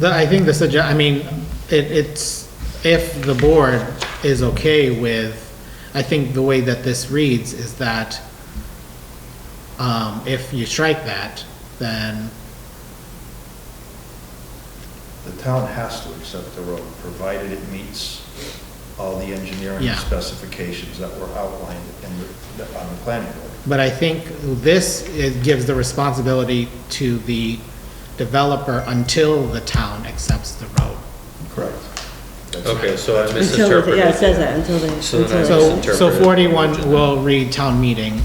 I think I mean, it's, if the board is okay with, I think the way that this reads is that, if you strike that, then, The town has to accept the road, provided it meets all the engineering Yeah. specifications that were outlined on the planning board. but I think this, it gives the responsibility to the developer until the town accepts the road. Correct. Okay, so I Until, misinterpreted. yeah, it says that, until they. So then I until- misinterpreted. So the 41 original. will read town meeting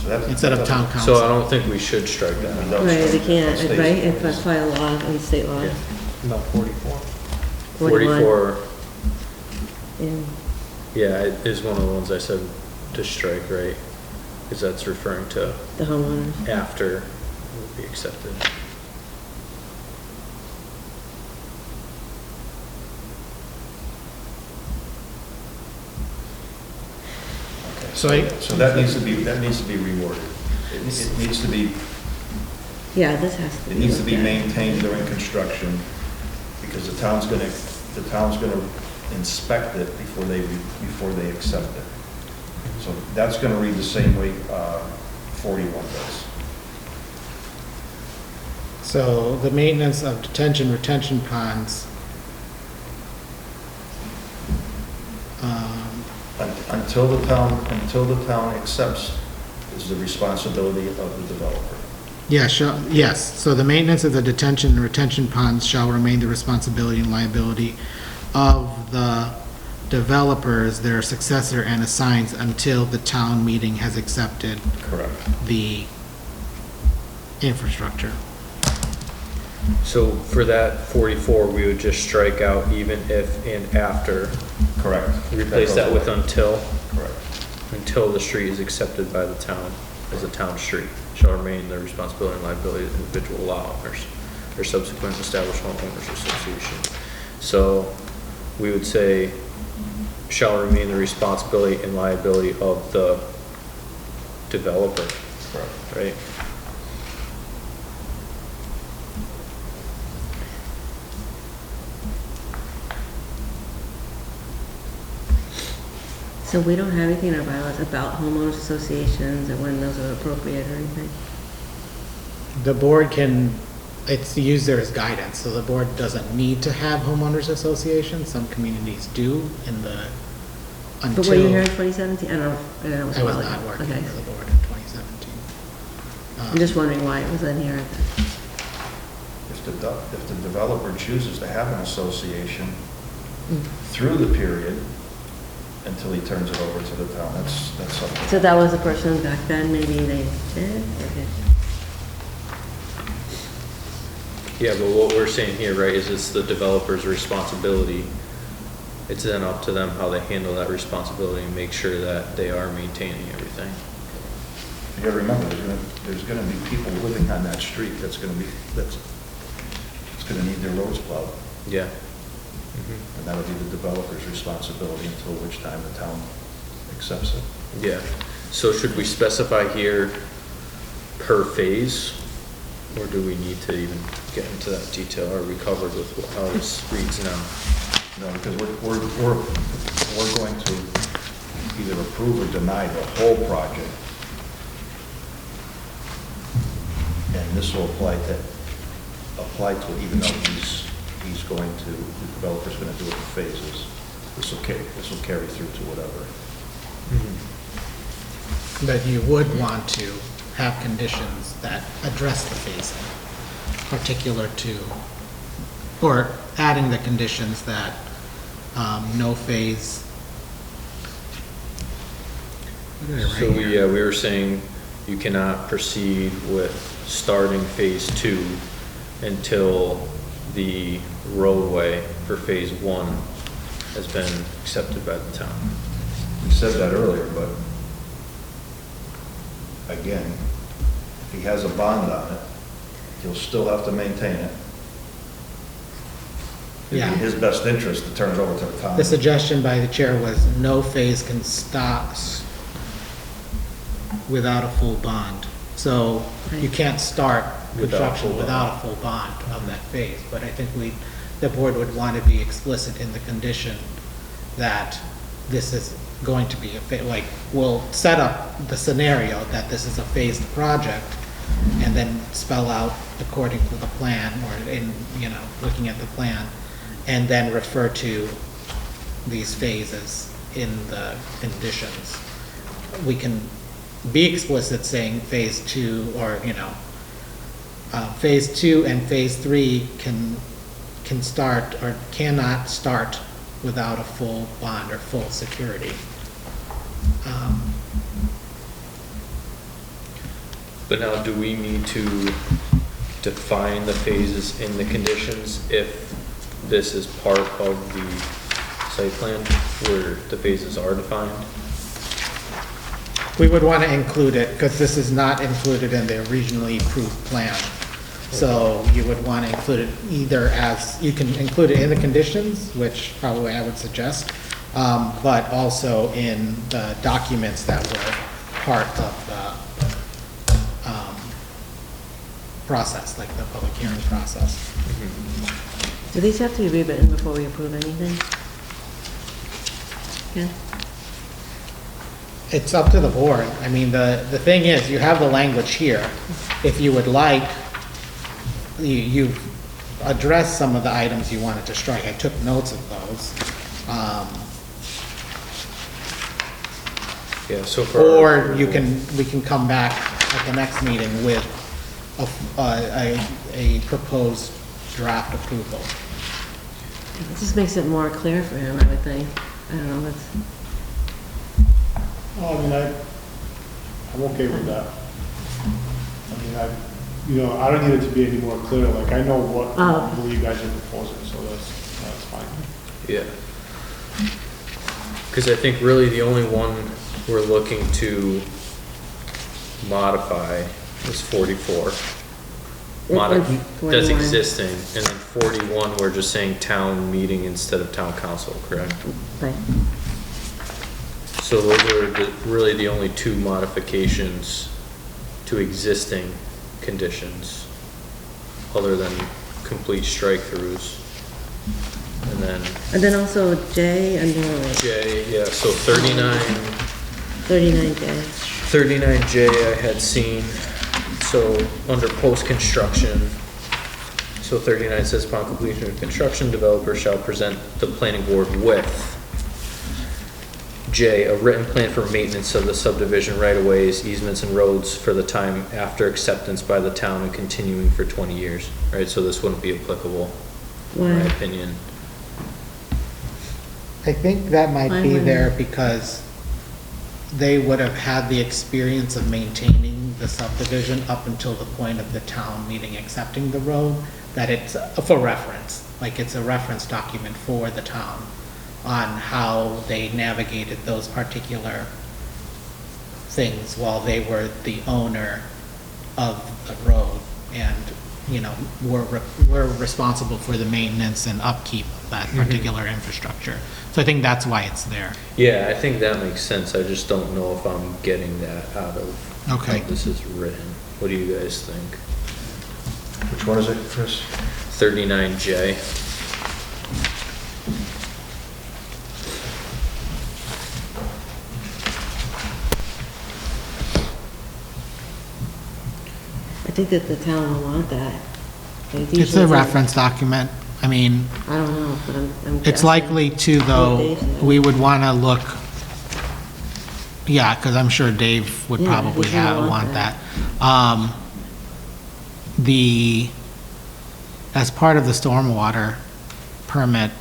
So that- instead of town So I council. don't think we should strike that. Right, they can't, States- right, if that's by law, on state law. Yeah. No, 44. 44, And yeah, it is one of the ones I said to strike, right? Because that's referring to the homeowners. after will be accepted. Okay, So I- So that needs to be reworded. It needs to be, Yeah, this has to be. it needs to be looked at. maintained during construction, because the town's gonna inspect it before they accept it. So that's gonna read the same way 41 does. So the maintenance of detention, retention ponds. Until the town accepts is the responsibility of the developer. Yeah, yes, so the maintenance of the detention and retention ponds shall remain the responsibility and liability of the developers, their successor and assigns until the town meeting has accepted Correct. the infrastructure. So for that 44, we would just strike out even if and after, Correct. replace that with until, Correct. until the street is accepted by the town as a town street, shall remain the responsibility and liability of the individual lot owners or subsequent established homeowners association. So we would say, shall remain the responsibility and liability of the developer, Correct. right? So we don't have anything in our bylaws about homeowners associations and when those are appropriate or anything? The board can, it's used there as guidance, so the board doesn't need to have homeowners associations. Some communities do in the, until. But were you here in 2017? I don't know. It was a I was while not ago. working Okay. for the board in 2017. I'm just wondering why it was in here. If the developer chooses to have an association Mm. through the period until he turns it over to the town, that's something. So that was the person back then, maybe they did? Okay. Yeah, but what we're saying here, right, is it's the developer's responsibility. It's then up to them how they handle that responsibility and make sure that they are maintaining everything. You gotta remember, there's gonna be people living on that street it's gonna need their roads plowed. Yeah. And that'll be the developer's responsibility until which time the town accepts it. Yeah. So should we specify here per phase? Or do we need to even get into that detail? Are we covered with how this reads now? No, because we're going to either approve or deny the whole project. And this will apply to it, even though he's going to, the developer's gonna do it in phases. This will carry through to whatever. But you would want to have conditions that address the phasing, particular to, or adding the conditions that no phase. What did I write So here? we were saying you cannot proceed with starting phase 2 until the roadway for phase 1 has been accepted by the town. We said that earlier, but again, if he has a bond on it, he'll still have to maintain it. It'd Yeah. be in his best interest to turn it over to the town. The suggestion by the chair was no phase can stop without a full bond. So you can't start construction without a full bond of that phase. But I think the board would want to be explicit in the condition that this is going to be like, we'll set up the scenario that this is a phased project and then spell out according to the plan or in, looking at the plan, and then refer to these phases in the conditions. We can be explicit saying phase 2 or, phase 2 and phase 3 can start or cannot start without a full bond or full security. But now, do we need to define the phases in the conditions if this is part of the site plan where the phases are defined? We would want to include it because this is not included in the originally approved plan. So you would want to include it either as, you can include it in the conditions, which probably I would suggest, but also in the documents that were part of the process, like the public hearing process. Do these have to be rewritten before we approve anything? Yeah. It's up to the board. I mean, the thing is, you have the language here. If you would like, you've addressed some of the items you wanted to strike. I took notes of those. Yeah, so for. Or we can come back at the next meeting with a proposed draft approval. It just makes it more clear for him, I would think. I don't know, that's, Oh, I mean, I'm okay with that. I mean, I don't need it to be any more clear, like, I know what you guys are proposing, so that's fine. Yeah. Because I think really the only one we're looking to modify is 44. That's 41. existing, and then 41, we're just saying town meeting instead of town council, correct? right. So those are really the only two modifications to existing conditions, other than complete strike-throughs. And then also J under J, yeah, so 39. 39J. 39J I had seen, so under post-construction, so 39 says upon completion of construction, developer shall present the planning board with J, a written plan for maintenance of the subdivision right-of-ways, easements and roads for the time after acceptance by the town and continuing for 20 years, right? So this wouldn't be applicable, in my Why? opinion. I think that might Why be wouldn't there it? because they would have had the experience of maintaining the subdivision up until the point of the town meeting accepting the road, that it's for reference, like it's a reference document for the town on how they navigated those particular things while they were the owner of the road and, were responsible for the maintenance and upkeep of that particular infrastructure. So I think that's why it's there. Yeah, I think that makes sense. I just don't know if I'm getting that out of Okay. how this is written. What do you guys think? Which one is it, Chris? 39J. I think that the town will want that. It's a reference document. I mean, I don't know, but I'm it's guessing. likely to, though, Dave said. we would want to look, yeah, because I'm sure Dave would Yeah, probably he's gonna want want that. As part of the stormwater permit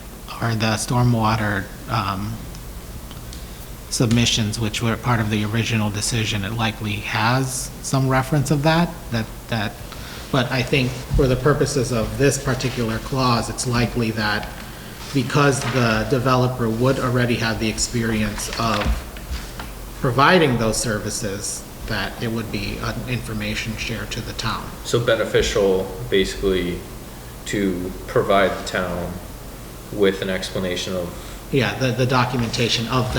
or the stormwater submissions, which were part of the original decision, it likely has some reference of that, but I think for the purposes of this particular clause, it's likely that because the developer would already have the experience of providing those services, that it would be an information share to the town. So beneficial, basically, to provide the town with an explanation of Yeah, the documentation of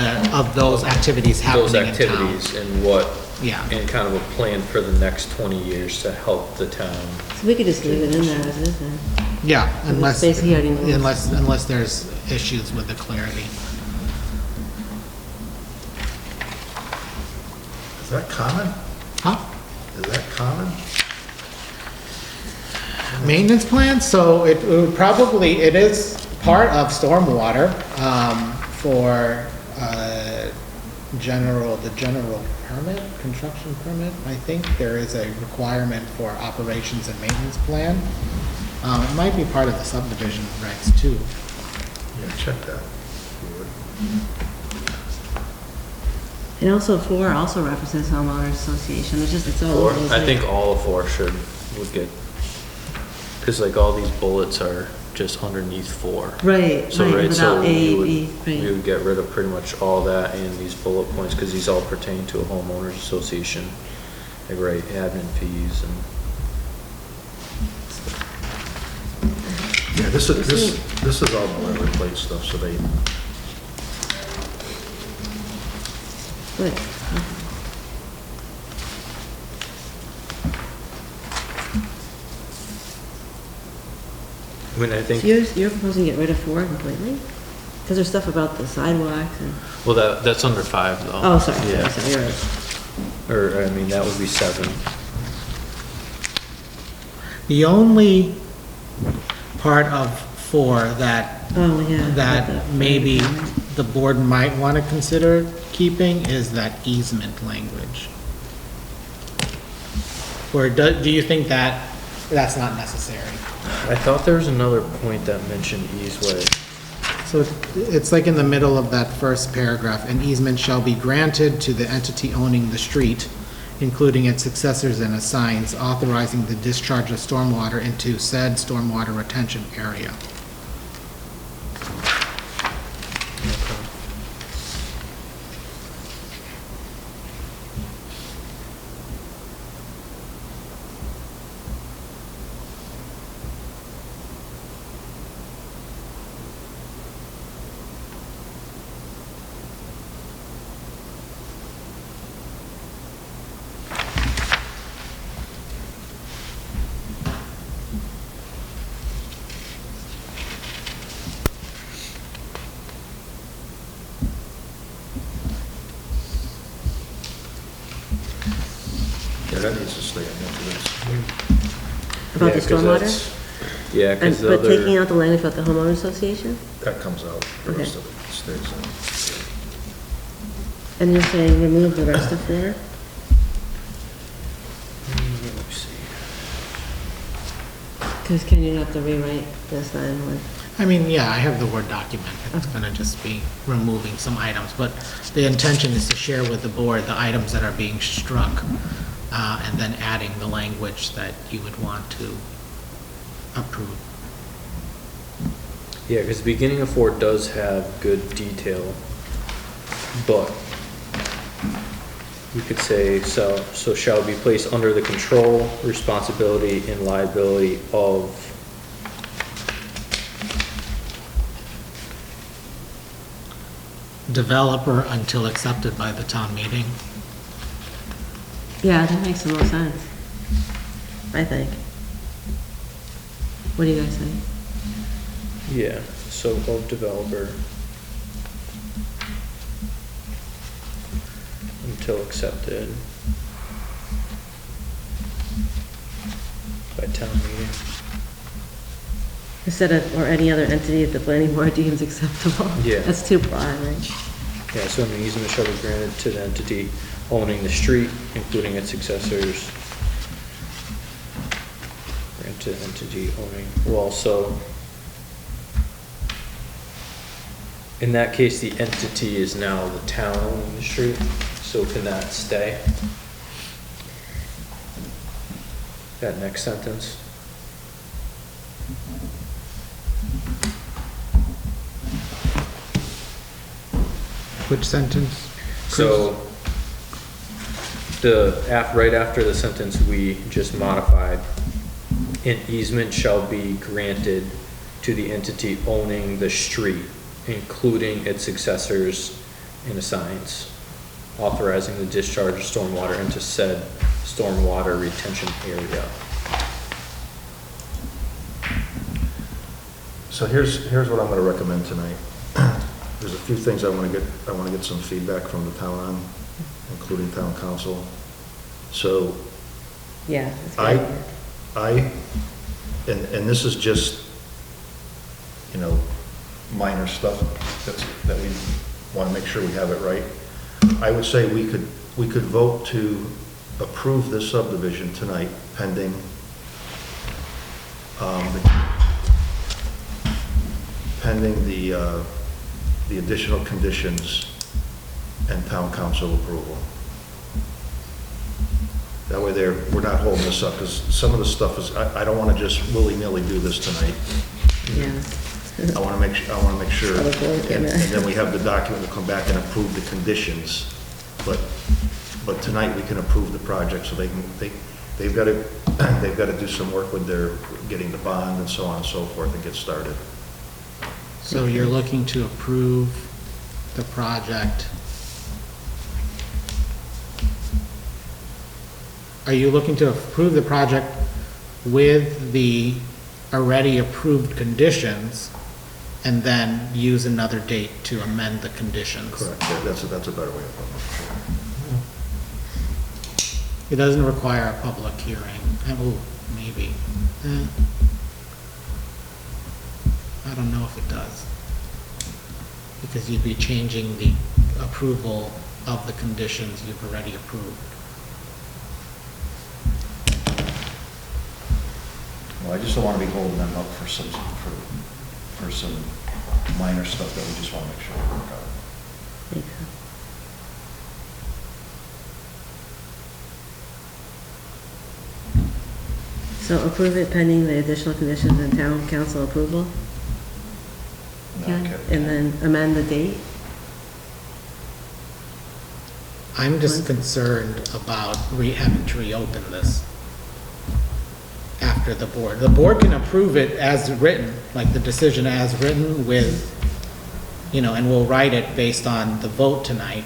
those activities happening those in town. activities and what, Yeah. and kind of a plan for the next 20 years to help the town. So we could just leave it in there as is then. Yeah, unless, basically already knows. unless there's issues with the clarity. Is that common? Huh? Is that common? Maintenance plan, so it would probably, it is part of stormwater, for, the general permit, construction permit, I think there is a requirement for operations and maintenance plan. It might be part of the subdivision regs too. Yeah, check that. if you would. And also 4 also references homeowners association, it's all Four, over those. I think all of 4 would get, because like all these bullets are just underneath 4. Right, So, right, right, so without A, we B, we right. would get rid of pretty much all that and these bullet points, because these all pertain to a homeowners association. Like, right, admin fees and, Yeah, this is all boilerplate stuff, so they, Good. I mean, I think, So you're proposing to get rid of 4 completely? Because there's stuff about the sidewalks and, well, that's under 5 though. oh, sorry, Yeah, sorry, you're right. or, I mean, that would be 7. The only part of 4 that, Oh, yeah. that about the- maybe the board might want to consider keeping is that easement language. Or do you think that that's not necessary? I thought there was another point that mentioned easeway. So it's like in the middle of that first paragraph, an easement shall be granted to the entity owning the street, including its successors and assigns, authorizing the discharge of stormwater into said stormwater retention area. yeah, that needs to stay in this. About the Yeah, 'cause stormwater? that's- Yeah, because And, the but taking other, out the language about the homeowner association? That comes out, the Okay. rest of it stays in. And you're saying remove the rest of 4? let me see. Because can you have to rewrite this then with, I mean, yeah, I have the Word document. It's gonna just be removing some items, but the intention is to share with the board the items that are being struck, and then adding the language that you would want to approve. Yeah, because the beginning of 4 does have good detail, but you could say, so shall be placed under the control, responsibility, and liability of, Developer until accepted by the town meeting. yeah, that makes the most sense, I think. What do you guys think? yeah, so of developer until accepted by town meeting. Instead of, or any other entity that the planning board deems acceptable? Yeah. That's too broad, right? Yeah, so an easement shall be granted to the entity owning the street, including its successors. Granted entity owning, well, so In that case, the entity is now the town owning the street, so can that stay? That next sentence? Which sentence? So, right after the sentence we just modified, an easement shall be granted to the entity owning the street, including its successors and assigns, authorizing the discharge of stormwater into said stormwater retention area. So here's what I'm gonna recommend tonight. There's a few things I wanna get some feedback from the town on, including town council. So Yeah. that's a good idea. and this is just, you know, minor stuff that we wanna make sure we have it right. I would say we could vote to approve this subdivision tonight pending, the additional conditions and town council approval. That way we're not holding this up, because some of the stuff is, I don't want to just willy-nilly do this tonight. Yeah. I want to make sure, Public work, and yeah. then we have the document to come back and approve the conditions. But tonight we can approve the project, so they've got to do some work with their, getting the bond and so on and so forth and get started. So you're looking to approve the project. Are you looking to approve the project with the already approved conditions and then use another date to amend the conditions? Correct, yeah, that's a better way of putting it. It doesn't require a public hearing. Oh, maybe. I don't know if it does. Because you'd be changing the approval of the conditions you've already approved. Well, I just don't want to be holding them up for some minor stuff that we just want to make sure we work out. So approve it pending the additional conditions and town council approval? Okay. And then amend the date? I'm just concerned about having to reopen this after the board. The board can approve it as written, like the decision as written with, and we'll write it based on the vote tonight,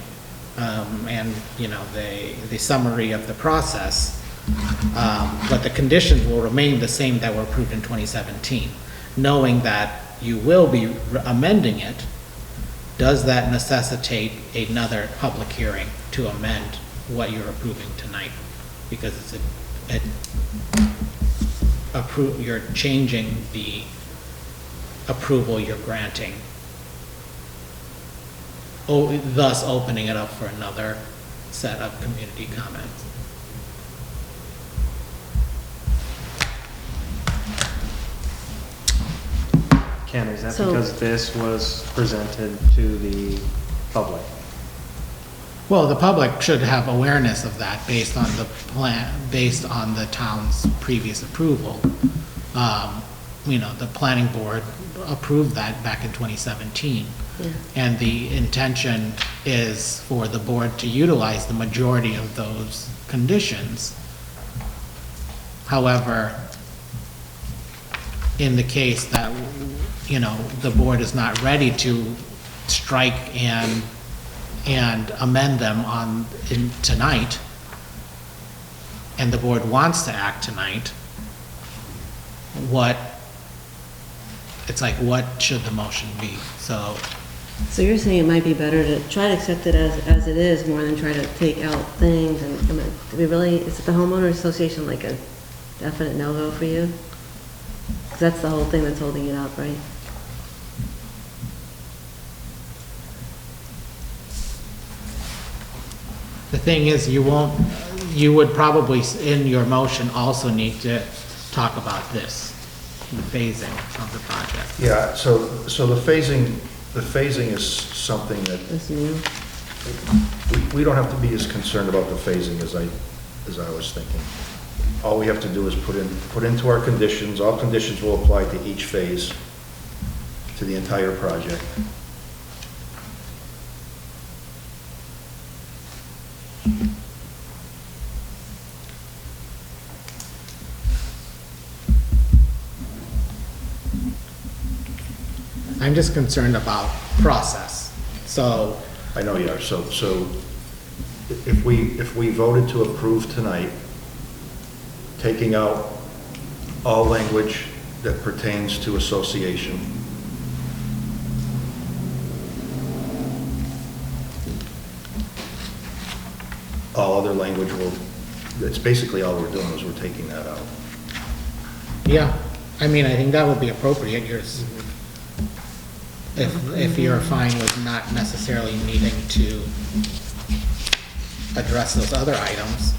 and, the summary of the process. But the conditions will remain the same that were approved in 2017, knowing that you will be amending it. Does that necessitate another public hearing to amend what you're approving tonight? Because you're changing the approval you're granting, thus opening it up for another set of community comments. Ken, is that So- because this was presented to the public? Well, the public should have awareness of that based on the plan, based on the town's previous approval. The planning board approved that back in 2017. Yeah. And the intention is for the board to utilize the majority of those conditions. However, in the case that, the board is not ready to strike and amend them tonight, and the board wants to act tonight, what should the motion be? So So you're saying it might be better to try to accept it as it is, more than try to take out things, and, do we really, is it the homeowner association like a definite no-go for you? 'Cause that's the whole thing that's holding it up, right? the thing is, you would probably, in your motion, also need to talk about this, the phasing of the project. Yeah, so the phasing, the phasing is something that, That's new. we don't have to be as concerned about the phasing as I was thinking. All we have to do is put into our conditions, all conditions will apply to each phase, to the entire project. I'm just concerned about process. So, I know you are, so if we voted to approve tonight, taking out all language that pertains to association, all other language will, it's basically all we're doing is we're taking that out. yeah, I mean, I think that would be appropriate. If you're fine with not necessarily needing to address those other items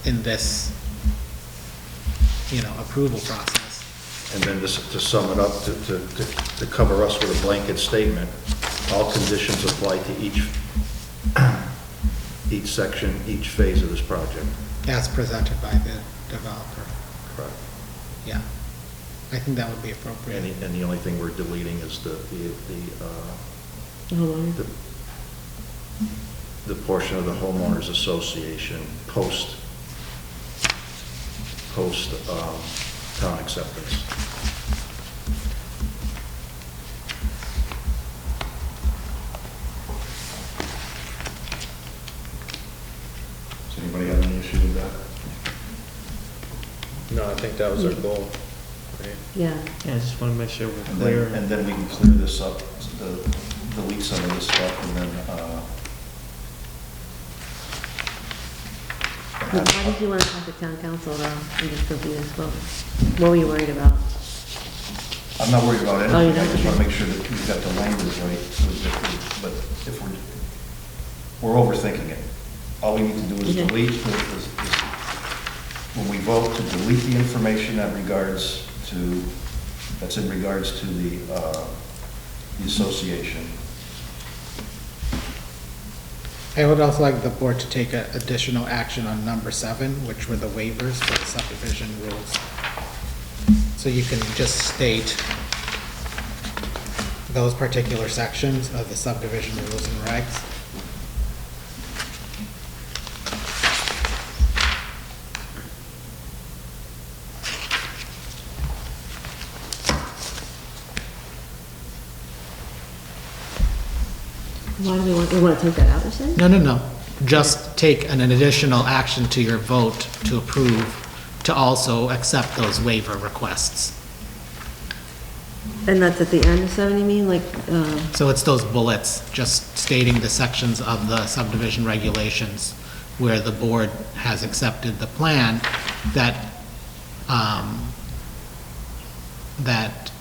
in this, approval process. And then just to sum it up, to cover us with a blanket statement, all conditions apply to each section, each phase of this project. As presented by the developer. Correct. Yeah, I think that would be appropriate. And the only thing we're deleting is the Homeowner. the portion of the homeowners association post town acceptance. Does anybody have any issue with that? No, I think that was our goal, right? Yeah. Yeah, I just want to make sure we're And clear. then we can clear this up, delete some of this stuff, and then, Why did you want to talk to town council though, and just go through this vote? What were you worried about? I'm not worried about Oh, you're anything, I not? just want to make sure that we've got the language right, but if we're overthinking it. All we need to do is Okay. delete, when we vote, to delete the information that's in regards to the association. I would also like the board to take additional action on number 7, which were the waivers for the subdivision rules. So you can just state those particular sections of the subdivision rules and regs. Why do we want to take that out, you said? No. Just take an additional action to your vote to approve, to also accept those waiver requests. And that's at the end of 7, you mean, like, So it's those bullets, just stating the sections of the subdivision regulations where the board has accepted the plan that, that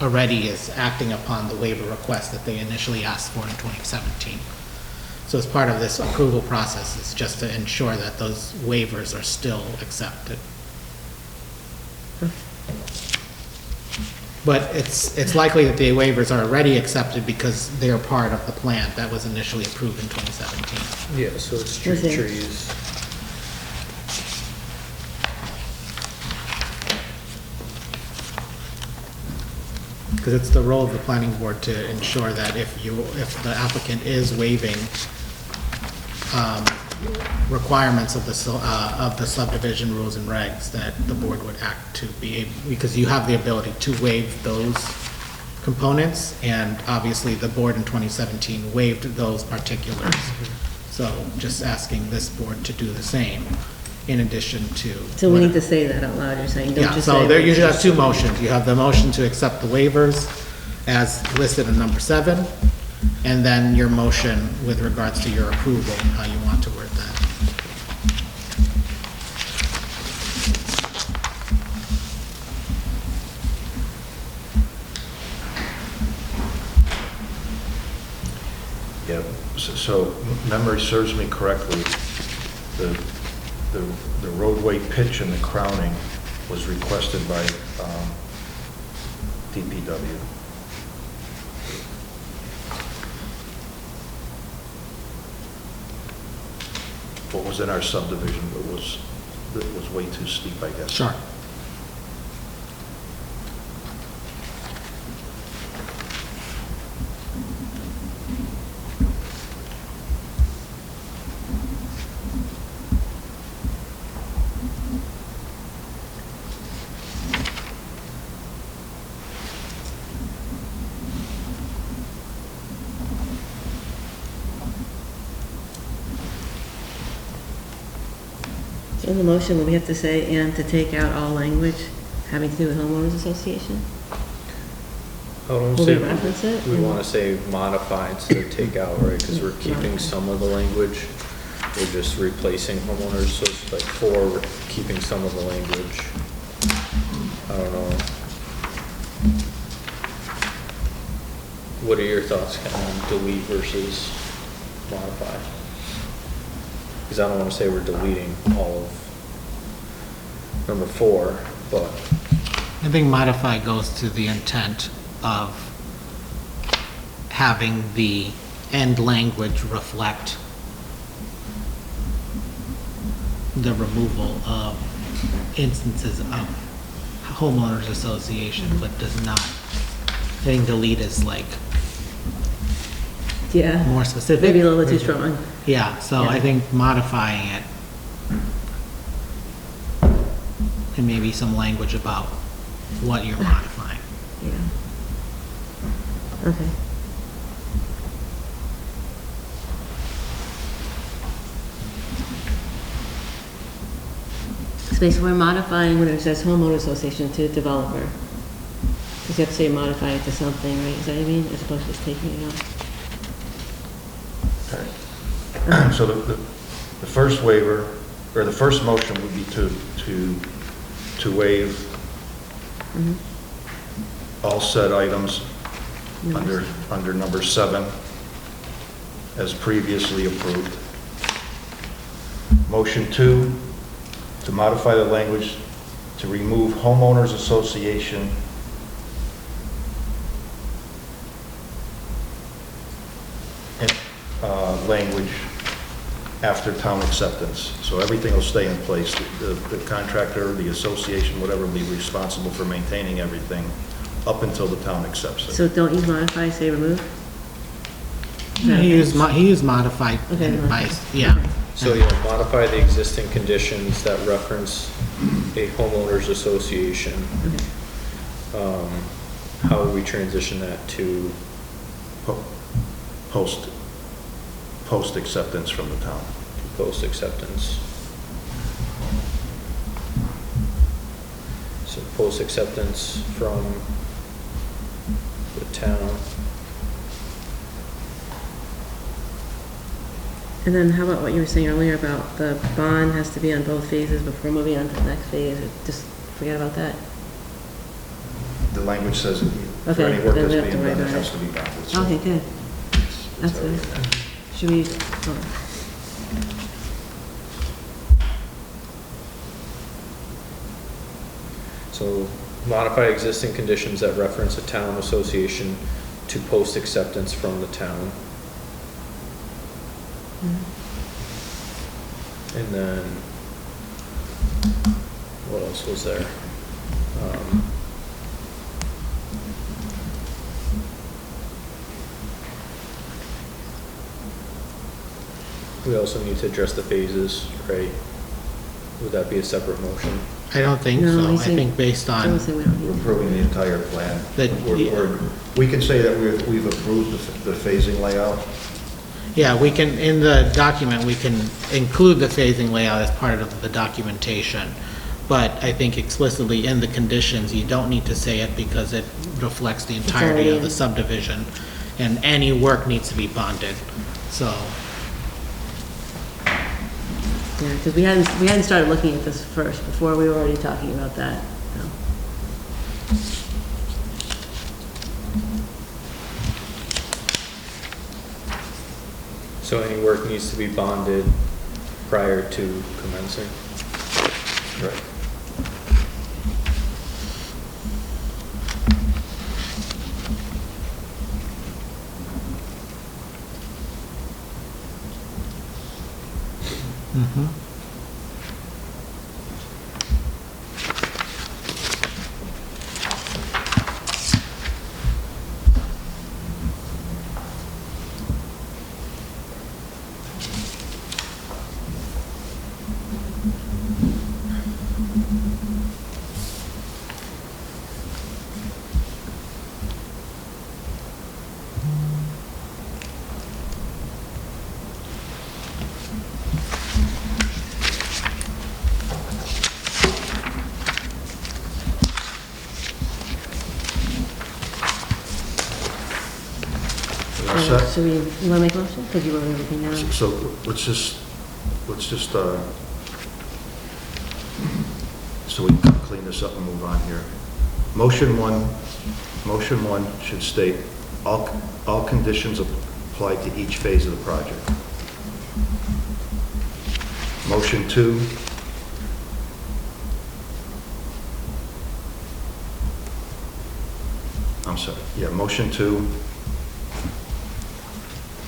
already is acting upon the waiver request that they initially asked for in 2017. So as part of this approval process, it's just to ensure that those waivers are still accepted. But it's likely that the waivers are already accepted because they are part of the plan that was initially approved in 2017. Yeah, so it's Was street it? trees. Because it's the role of the planning board to ensure that if the applicant is waiving requirements of the subdivision rules and regs, that the board would act to be able, because you have the ability to waive those components, and obviously the board in 2017 waived those particulars. So just asking this board to do the same in addition to. so we need to say that out loud, you're saying, don't Yeah, just say. so there you should have two motions. You have the motion to accept the waivers as listed in number 7, and then your motion with regards to your approval, how you want to word that. Yeah, so memory serves me correctly, the roadway pitch and the crowning was requested by DPW. what was in our subdivision that was way too steep, I guess. Sure. In the motion, will we have to say, and to take out all language having to do with homeowners association? I don't Will say, we reference it? we want to say modify instead of take out, right? Because we're keeping some of the language. We're just replacing homeowners, so it's like 4, we're keeping some of the language. I don't know. What are your thoughts, Ken, on delete versus modify? Because I don't want to say we're deleting all of number 4, but I think modify goes to the intent of having the end language reflect the removal of instances of homeowners association, but does not. I think delete is like Yeah. more specific. Maybe a little too strong. Yeah, so Yeah. I think modifying it, and maybe some language about what you're modifying. Yeah. Okay. So basically, we're modifying when it says homeowner association to developer. Because you have to say modify it to something, right? Is that what you mean? As opposed to just taking it out? Okay. So the first waiver, or the first motion would be to waive Mhm. all said items Numbers. under number 7 as previously approved. Motion 2, to modify the language to remove homeowners association language after town acceptance. So everything will stay in place. The contractor, the association, whatever, will be responsible for maintaining everything up until the town accepts it. So don't use modify, say remove? He used modified Okay, by, yeah. so yeah, modify the existing conditions that reference a homeowners association. Okay. How would we transition that to Post acceptance from the town. post acceptance? So post acceptance from the town. And then how about what you were saying earlier about the bond has to be on both phases before moving on to the next phase? Just forget about that. The language says for Okay, any work then that's we have to being done, write it on has it. to be bonded. So Okay, good. it's That's already good. there. Should we, oh, So modify existing conditions that reference a town association to post acceptance from the town. And then, what else was there? We also need to address the phases, right? Would that be a separate motion? I don't think No, so. I I think- think based I would on, say we don't We're need to. approving the entire plan. That- We can say that we've approved the phasing layout. yeah, we can, in the document, we can include the phasing layout as part of the documentation. But I think explicitly in the conditions, you don't need to say it because it reflects the entirety already of the in. subdivision. And any work needs to be bonded, so. Yeah, because we hadn't started looking at this first, before we were already talking about that. So. So any work needs to be bonded prior to commencing? Right. All set? So you wanna make a motion? Because you wrote everything down. So let's just, so we can clean this up and move on here. Motion one should state, all conditions apply to each phase of the project. Motion two, I'm sorry, yeah, motion two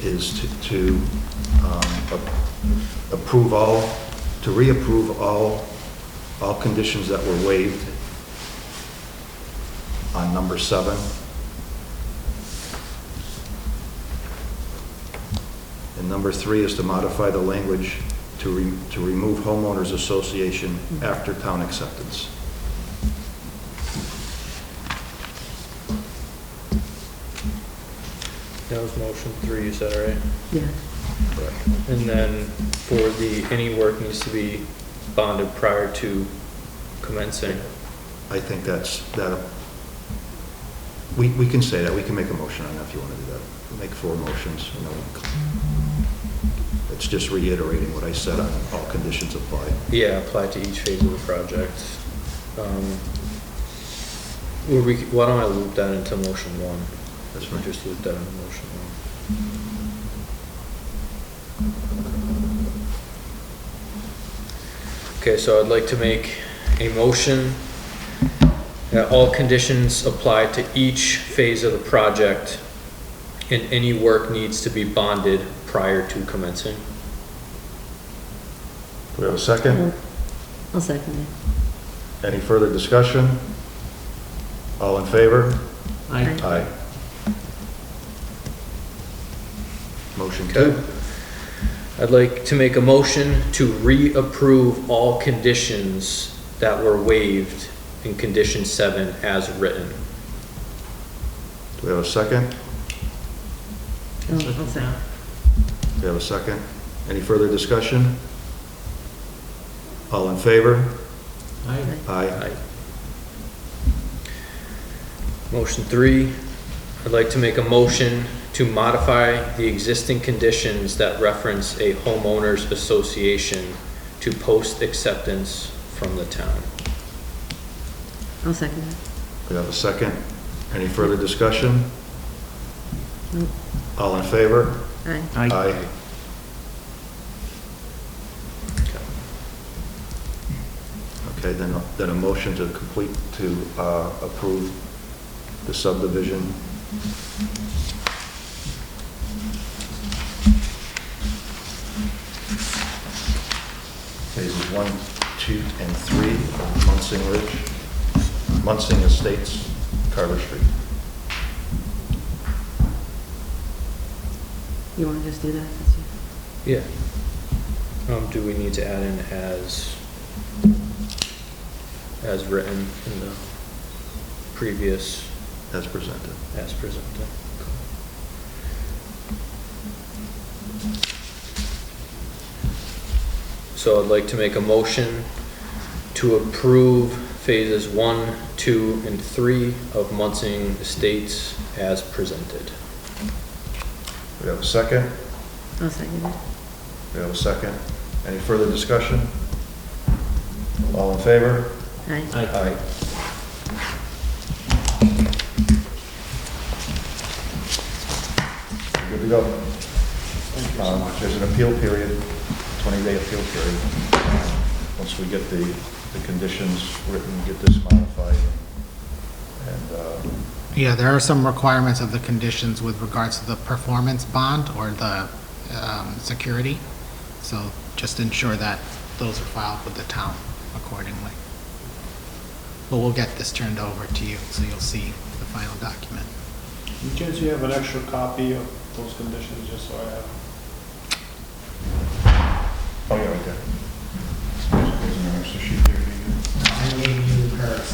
is to approve all, to reapprove all conditions that were waived on number 7. And number 3 is to modify the language to remove homeowners association after town acceptance. That was motion 3, you said, right? Yeah. And then for any work needs to be bonded prior to commencing. I think we can say that, we can make a motion on that if you want to do that. Make 4 motions, you know. It's just reiterating what I said on all conditions apply. Yeah, apply to each phase of the project. Why don't I loop that into motion 1? That's We'll right. just loop that into motion 1. Okay, so I'd like to make a motion that all conditions apply to each phase of the project and any work needs to be bonded prior to commencing. Do we have a second? I'll second it. Any further discussion? All in favor? Aye. Aye. Motion 2. I'd like to make a motion to reapprove all conditions that were waived in condition 7 as written. Do we have a second? I'll second. Do we have a second? Any further discussion? All in favor? Aye. Aye. Motion 3, I'd like to make a motion to modify the existing conditions that reference a homeowners association to post acceptance from the town. I'll second it. We have a second. Any further discussion? Nope. All in favor? Aye. Aye. Okay, then a motion to approve the subdivision. Phases 1, 2, and 3 of Munsing Ridge, Munsing Estates, Carter Street. You want to just do that? That's you. Yeah. Do we need to add in as written in the previous, As presented. as presented? So I'd like to make a motion to approve phases 1, 2, and 3 of Munsing Estates as presented. We have a second? I'll second it. We have a second. Any further discussion? All in favor? Aye. Aye. Good to go. There's an appeal period, 20-day appeal period. Once we get the conditions written, get this modified, and, Yeah, there are some requirements of the conditions with regards to the performance bond or the security. So just ensure that those are filed with the town accordingly. But we'll get this turned over to you, so you'll see the final document. Any chance you have an extra copy of those conditions, just so I have? Oh, yeah, right there. There's an extra sheet there, do you? I gave you hers.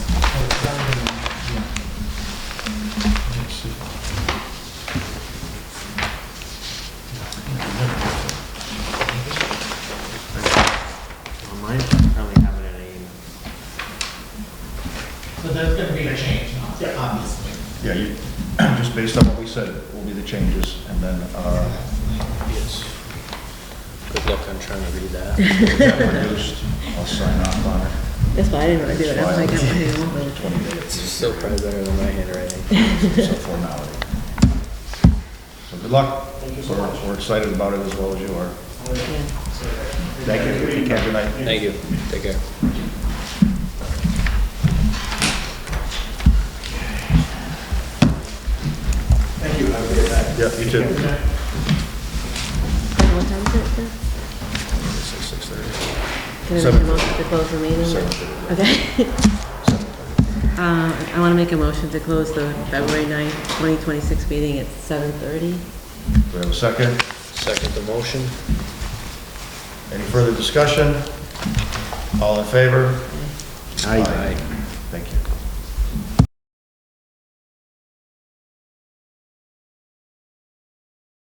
Let's see. On mine, I probably have it in an email. So there's gonna be a change, obviously. Yeah, you, just based on what we said, will be the changes, and then, Yes. Good luck on trying to read that. we'll get produced, I'll sign off on it. That's why I didn't want to do it. I was like, I'm File gonna within do 20 minutes. It's still probably better than my handwriting. It's a formality. So good luck. Thank you so much. We're excited about it as well as you are. Yeah. Thank you. Take care. Good night. Thank you. Take care. Thank you, have a good night. Yeah, you too. What time is it, sir? 6:30. Can I make a motion to close the meeting? 7:30. Okay. I want to make a motion to close the February 9th, 2026 meeting at 7:30. Do we have a second? Second the motion. Any further discussion? All in favor? Aye. Aye.